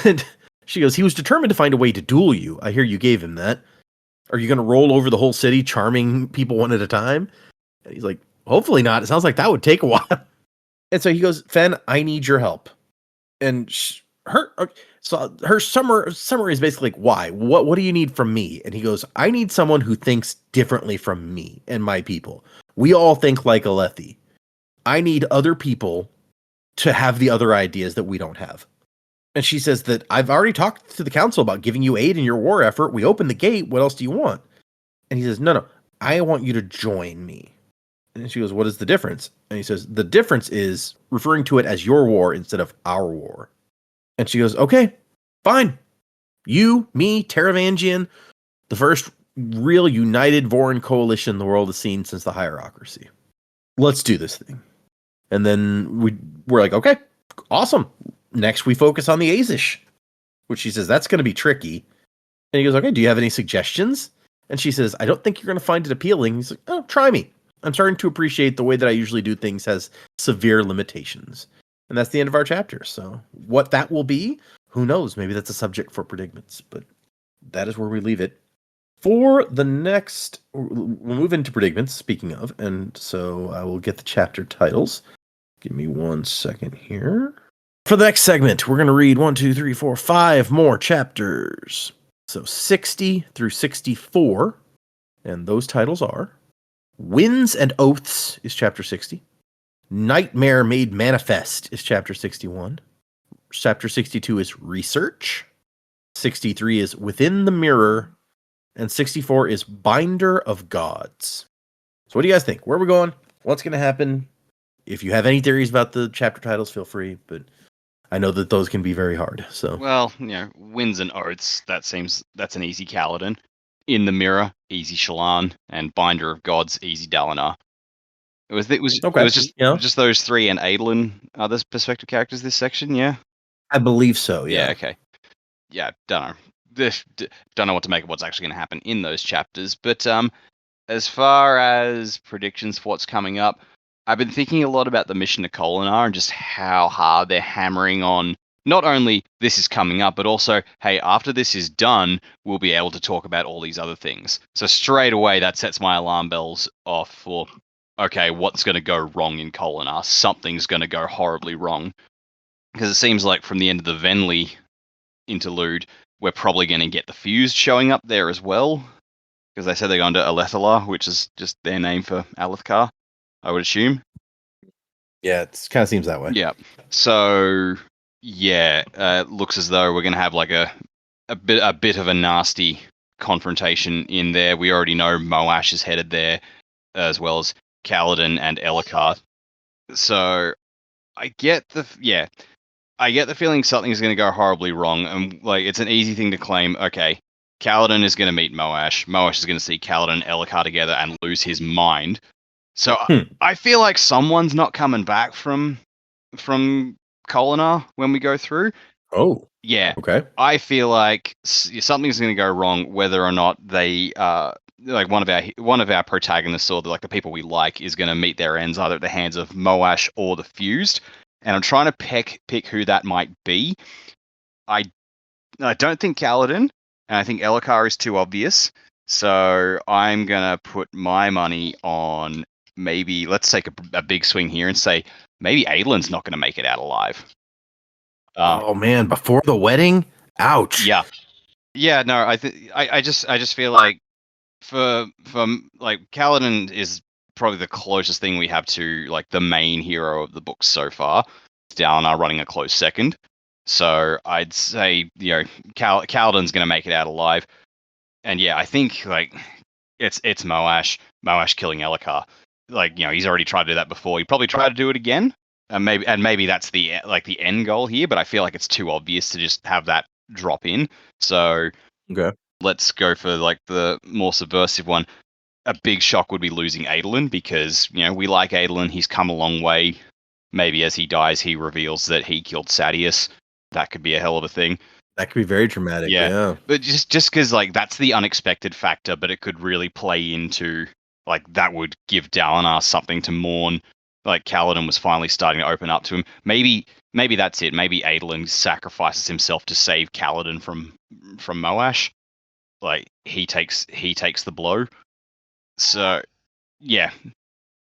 And she goes, he was determined to find a way to duel you. I hear you gave him that. Are you going to roll over the whole city, charming people one at a time? And he's like, hopefully not. It sounds like that would take a while. And so he goes, Fen, I need your help. And her summary is basically like, why? What do you need from me? And he goes, I need someone who thinks differently from me and my people. We all think like Alethi. I need other people to have the other ideas that we don't have. And she says that I've already talked to the council about giving you aid in your war effort. We opened the gate. What else do you want? And he says, no, I want you to join me. And she goes, what is the difference? And he says, the difference is referring to it as your war instead of our war. And she goes, okay, fine. You, me, Taravangian, the first real united Vorin coalition the world has seen since the hierarchy. Let's do this thing. And then we're like, okay, awesome. Next, we focus on the Azish, which she says, that's going to be tricky. And he goes, okay, do you have any suggestions? And she says, I don't think you're going to find it appealing. He's like, oh, try me. I'm starting to appreciate the way that I usually do things has severe limitations. And that's the end of our chapter. So what that will be, who knows? Maybe that's a subject for predicaments, but that is where we leave it. For the next, we'll move into predicaments, speaking of, and so I will get the chapter titles. Give me 1 second here. For the next segment, we're going to read 5 more chapters. So 60 through 64, and those titles are Winds and Oaths is chapter 60. Nightmare Made Manifest is chapter 61. Chapter 62 is Research. 63 is Within the Mirror. And 64 is Binder of Gods. So what do you guys think? Where are we going? What's going to happen? If you have any theories about the chapter titles, feel free. But I know that those can be very hard. So Well, Winds and Oaths, that's an easy Kaladin. In the Mirror, easy Shallan. And Binder of Gods, easy Dalinar. It was just those three and Adolin are the perspective characters this section, yeah? I believe so, yeah. Yeah, okay. Yeah, don't know. Don't know what to make of what's actually going to happen in those chapters. But as far as predictions for what's coming up, I've been thinking a lot about the mission to Kholinar and just how hard they're hammering on not only this is coming up, but also, hey, after this is done, we'll be able to talk about all these other things. So straight away, that sets my alarm bells off for, okay, what's going to go wrong in Kholinar? Something's going to go horribly wrong. Because it seems like from the end of the Venli interlude, we're probably going to get the Fused showing up there as well. Because they said they're going to Alethala, which is just their name for Alethkar, I would assume. Yeah, it kind of seems that way. Yeah. So, yeah, it looks as though we're going to have like a bit of a nasty confrontation in there. We already know Moash is headed there, as well as Kaladin and Elhokar. So, I get I get the feeling something's going to go horribly wrong, and like it's an easy thing to claim. Okay, Kaladin is going to meet Moash. Moash is going to see Kaladin and Elhokar together and lose his mind. So I feel like someone's not coming back from Kolinar when we go through. Oh, Yeah. okay. I feel like something's going to go wrong, whether or not they like one of our protagonists or like the people we like is going to meet their ends either at the hands of Moash or the Fused. And I'm trying to pick who that might be. I don't think Kaladin, and I think Elhokar is too obvious. So I'm gonna put my money on maybe. Let's take a big swing here and say maybe Adelin's not going to make it out alive. Oh man, before the wedding? Ouch. Yeah. No, I just feel like for like Kaladin is probably the closest thing we have to like the main hero of the book so far. Dalinar running a close second. So I'd say Kaladin's going to make it out alive. And yeah, I think like it's Moash killing Elhokar. Like he's already tried to do that before. He probably try to do it again. And maybe that's the end goal here, but I feel like it's too obvious to just have that drop in. So okay, let's go for like the more subversive one. A big shock would be losing Adolin because we like Adolin. He's come a long way. Maybe as he dies, he reveals that he killed Sadeas. That could be a hell of a thing. That could be very dramatic. Yeah. But just because like that's the unexpected factor, but it could really play into like that would give Dalinar something to mourn. Like Kaladin was finally starting to open up to him. Maybe that's it. Maybe Adolin sacrifices himself to save Kaladin from Moash. Like he takes the blow. So yeah,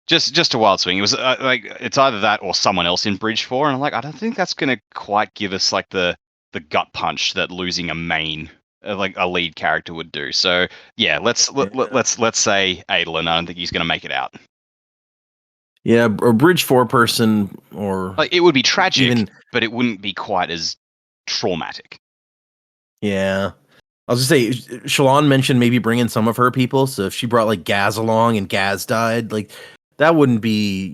just a wild swing. It was like it's either that or someone else in Bridge 4, and I'm like, I don't think that's gonna quite give us like the gut punch that losing a main like a lead character would do. So yeah, let's say Adolin. I don't think he's gonna make it out. Yeah, a Bridge 4 person, or like it would be tragic, but it wouldn't be quite as traumatic. Yeah, I was gonna say Shallan mentioned maybe bringing some of her people. So if she brought like Gaz along and Gaz died, like that wouldn't be,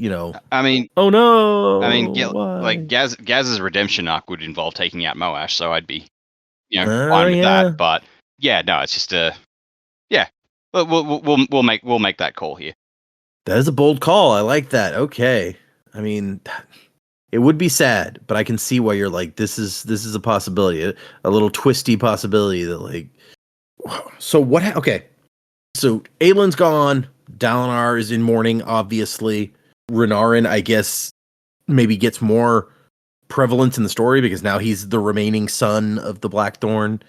I mean, oh no. I mean, like Gaz's redemption arc would involve taking out Moash, so I'd be, fine with that. But yeah, no, it's just we'll make that call here. That is a bold call. I like that. Okay, I mean, it would be sad, but I can see why you're like, this is a possibility, a little twisty possibility that like. So what? Okay, so Aelin's gone. Dalinar is in mourning, obviously. Renarin, I guess, maybe gets more prevalence in the story because now he's the remaining son of the Blackthorn.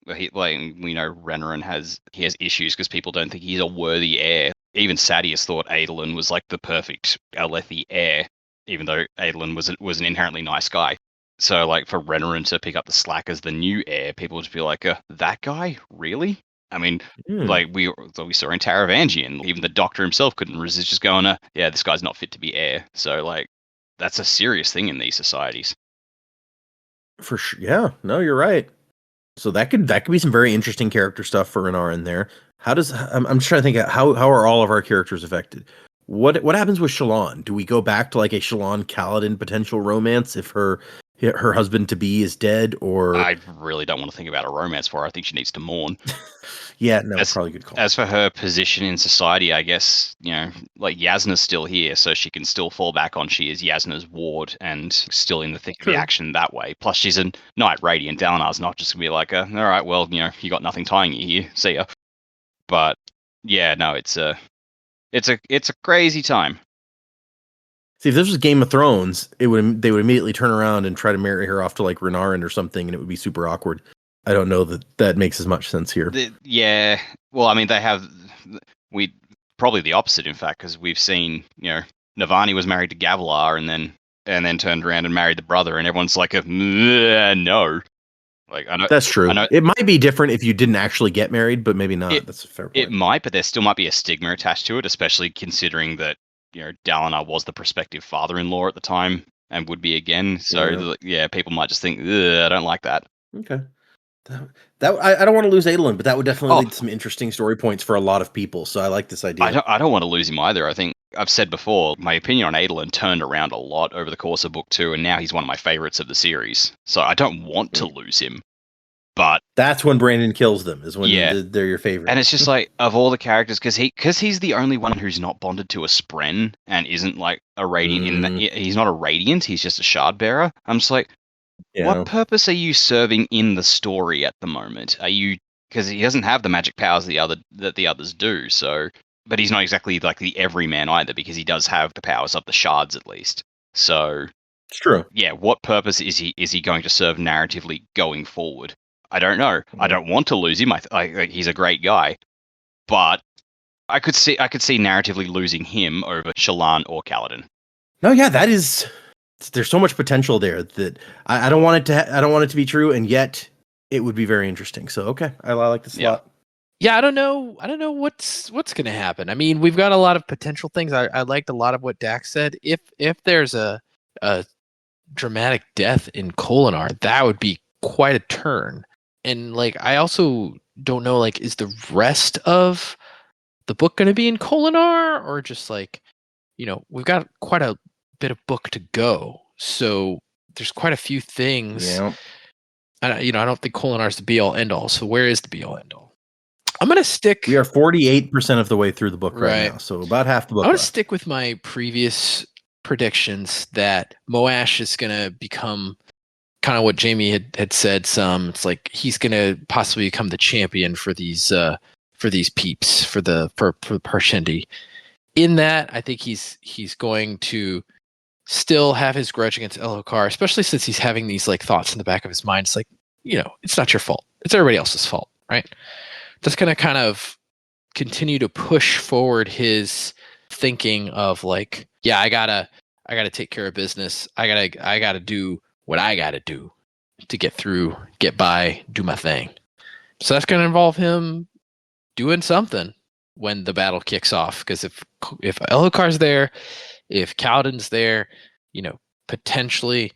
We know Renarin has issues because people don't think he's a worthy heir. Even Sadeas thought Adolin was like the perfect Alethi heir, even though Adolin was an inherently nice guy. So like for Renarin to pick up the slack as the new heir, people would be like, that guy? Really? I mean, like we saw in Taravangian, even the Doctor himself couldn't resist just going, yeah, this guy's not fit to be heir. So like, that's a serious thing in these societies. For sure, yeah. No, you're right. So that could be some very interesting character stuff for Renarin in there. I'm just trying to think how are all of our characters affected? What happens with Shallan? Do we go back to like a Shallan Kaladin potential romance if her husband to be is dead? Or I really don't want to think about a romance for her. I think she needs to mourn. Yeah, no, probably a good call. As for her position in society, I guess, like Yasna's still here, so she can still fall back on she is Yasna's ward and still in the thick of the action that way. Plus, she's a Knight Radiant. Dalinar's not just going to be like, all right, well, you got nothing tying you here. See ya. But, yeah, no, it's a crazy time. See, if this was Game of Thrones, they would immediately turn around and try to marry her off to like Renarin or something, and it would be super awkward. I don't know that makes as much sense here. Yeah, well, I mean, probably the opposite, in fact, because we've seen, Navani was married to Gavilar and then turned around and married the brother, and everyone's like, no. Like, I know that's true. It might be different if you didn't actually get married, but maybe not. That's a fair point. It might, but there still might be a stigma attached to it, especially considering that Dalinar was the prospective father-in-law at the time and would be again. So people might just think, I don't like that. Okay. That I don't want to lose Adolin, but that would definitely lead to some interesting story points for a lot of people. So I like this idea. I don't want to lose him either. I think I've said before, my opinion on Adolin turned around a lot over the course of book 2, and now he's one of my favorites of the series. So I don't want to lose him, but That's when Brandon kills them, is when they're your favorite. and it's just like, of all the characters, because he's the only one who's not bonded to a Spren and isn't like a Radiant. He's not a Radiant, he's just a Shard Bearer. I'm just like, what purpose are you serving in the story at the moment? Are you, because he doesn't have the magic powers that the others do, so, but he's not exactly like the everyman either, because he does have the powers of the shards at least. So It's true. yeah, what purpose is he going to serve narratively going forward? I don't know. I don't want to lose him. He's a great guy, but I could see narratively losing him over Shallan or Kaladin. No, yeah, that is. There's so much potential there that I don't want it to. I don't want it to be true, and yet it would be very interesting. So okay, I like this a lot. Yeah, I don't know what's gonna happen. I mean, we've got a lot of potential things. I liked a lot of what Dax said. If there's a dramatic death in Kholinar, that would be quite a turn. And like, I also don't know, like, is the rest of the book going to be in Kholinar, or just like, we've got quite a bit of book to go, so there's quite a few things. Yeah. I don't think Kholinar is the be all end all. So where is the be all end all? I'm gonna stick. We are 48% of the way through the book right now, so about half the book. I'm gonna stick with my previous predictions that Moash is gonna become kind of what Jaymee had said. It's like he's gonna possibly become the champion for these peeps for Parshendi. In that, I think he's going to still have his grudge against Elhokar, especially since he's having these like thoughts in the back of his mind. It's like, it's not your fault. It's everybody else's fault, right? That's gonna kind of continue to push forward his thinking of like, yeah, I gotta take care of business. I gotta do what I gotta do to get through, get by, do my thing. So that's gonna involve him doing something when the battle kicks off. Because if Elhokar's there, if Kaladin's there, potentially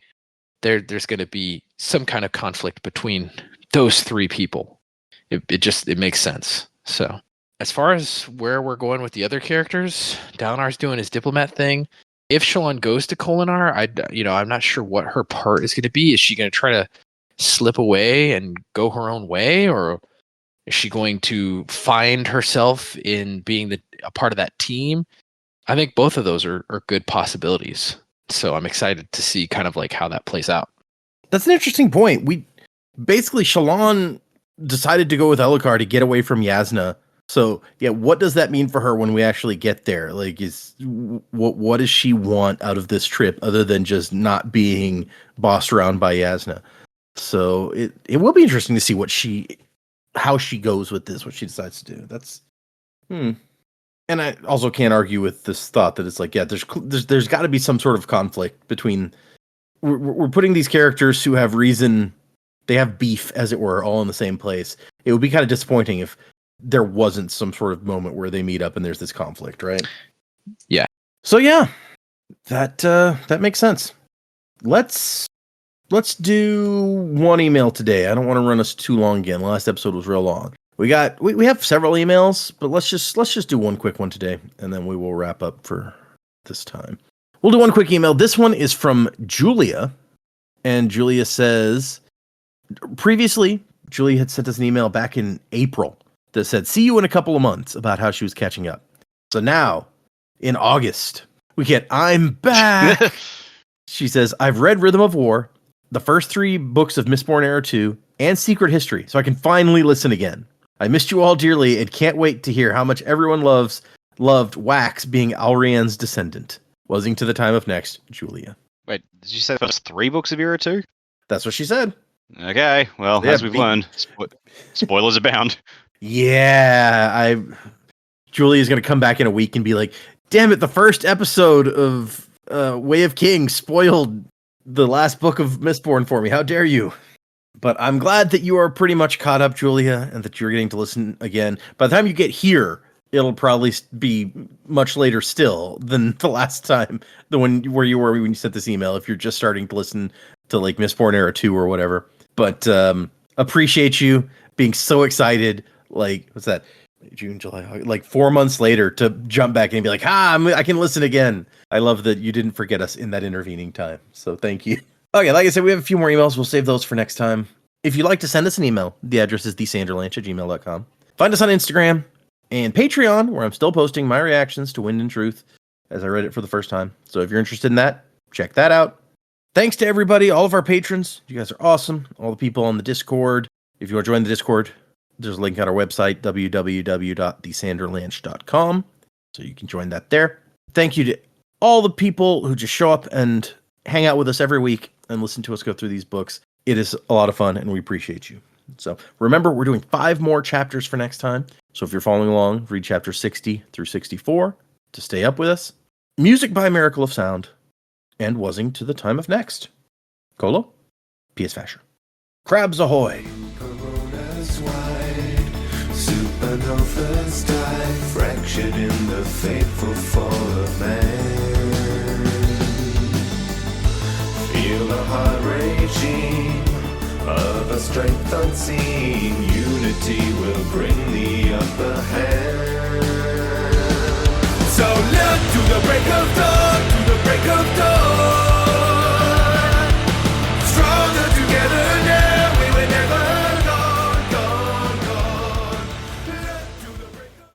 there's gonna be some kind of conflict between those three people. It makes sense. So as far as where we're going with the other characters, Dalinar's doing his diplomat thing. If Shallan goes to Kholinar, I'm not sure what her part is going to be. Is she going to try to slip away and go her own way, or is she going to find herself in being a part of that team? I think both of those are good possibilities. So I'm excited to see kind of like how that plays out. That's an interesting point. Shallan decided to go with Elhokar to get away from Yasna. So yeah, what does that mean for her when we actually get there? Like, what does she want out of this trip other than just not being bossed around by Yasna? So it will be interesting to see how she goes with this, what she decides to do. That's And I also can't argue with this thought that it's like, yeah, there's got to be some sort of conflict between. We're putting these characters who have reason, they have beef, as it were, all in the same place. It would be kind of disappointing if there wasn't some sort of moment where they meet up and there's this conflict, right? Yeah. So yeah, that makes sense. Let's do one email today. I don't want to run us too long again. Last episode was real long. We have several emails, but let's just do one quick one today, and then we will wrap up for this time. We'll do one quick email. This one is from Julia, and Julia says, previously, Julia had sent us an email back in April that said, see you in a couple of months, about how she was catching up. So now, in August, we get, I'm back. She says, I've read Rhythm of War, the first 3 books of Mistborn Era 2, and Secret History, so I can finally listen again. I missed you all dearly and can't wait to hear how much everyone loved Wax being Alrian's descendant. Wasing to the time of next, Julia. Wait, did you say the first 3 books of Era 2? That's what she said. Okay, well, as we've learned, spoilers abound. Yeah, Julia's going to come back in a week and be like, damn it, the first episode of Way of Kings spoiled the last book of Mistborn for me. How dare you? But I'm glad that you are pretty much caught up, Julia, and that you're getting to listen again. By the time you get here, it'll probably be much later still than the last time, where you were when you sent this email, if you're just starting to listen to like Mistborn Era 2 or whatever. But appreciate you being so excited. Like, what's that? June, July, August, like 4 months later to jump back and be like, I can listen again. I love that you didn't forget us in that intervening time. So thank you. Okay, like I said, we have a few more emails. We'll save those for next time. If you'd like to send us an email, the address is thesanderlanch@gmail.com. Find us on Instagram and Patreon, where I'm still posting my reactions to Wind and Truth as I read it for the first time. So if you're interested in that, check that out. Thanks to everybody, all of our patrons. You guys are awesome. All the people on the Discord. If you want to join the Discord, there's a link on our website, www.thesanderlanch.com. So you can join that there. Thank you to all the people who just show up and hang out with us every week and listen to us go through these books. It is a lot of fun, and we appreciate you. So remember, we're doing 5 more chapters for next time. So if you're following along, read chapter 60 through 64 to stay up with us. Music by Miracle of Sound, and Wuzzing to the Time of Next. Colo, P.S. Fasher. Crabs ahoy! Coronas wide, supernovas die, fractured in the fateful fall of man. Feel the heart raging of a strength unseen. Unity will bring the upper hand. So look to the break of dawn, to the break of dawn.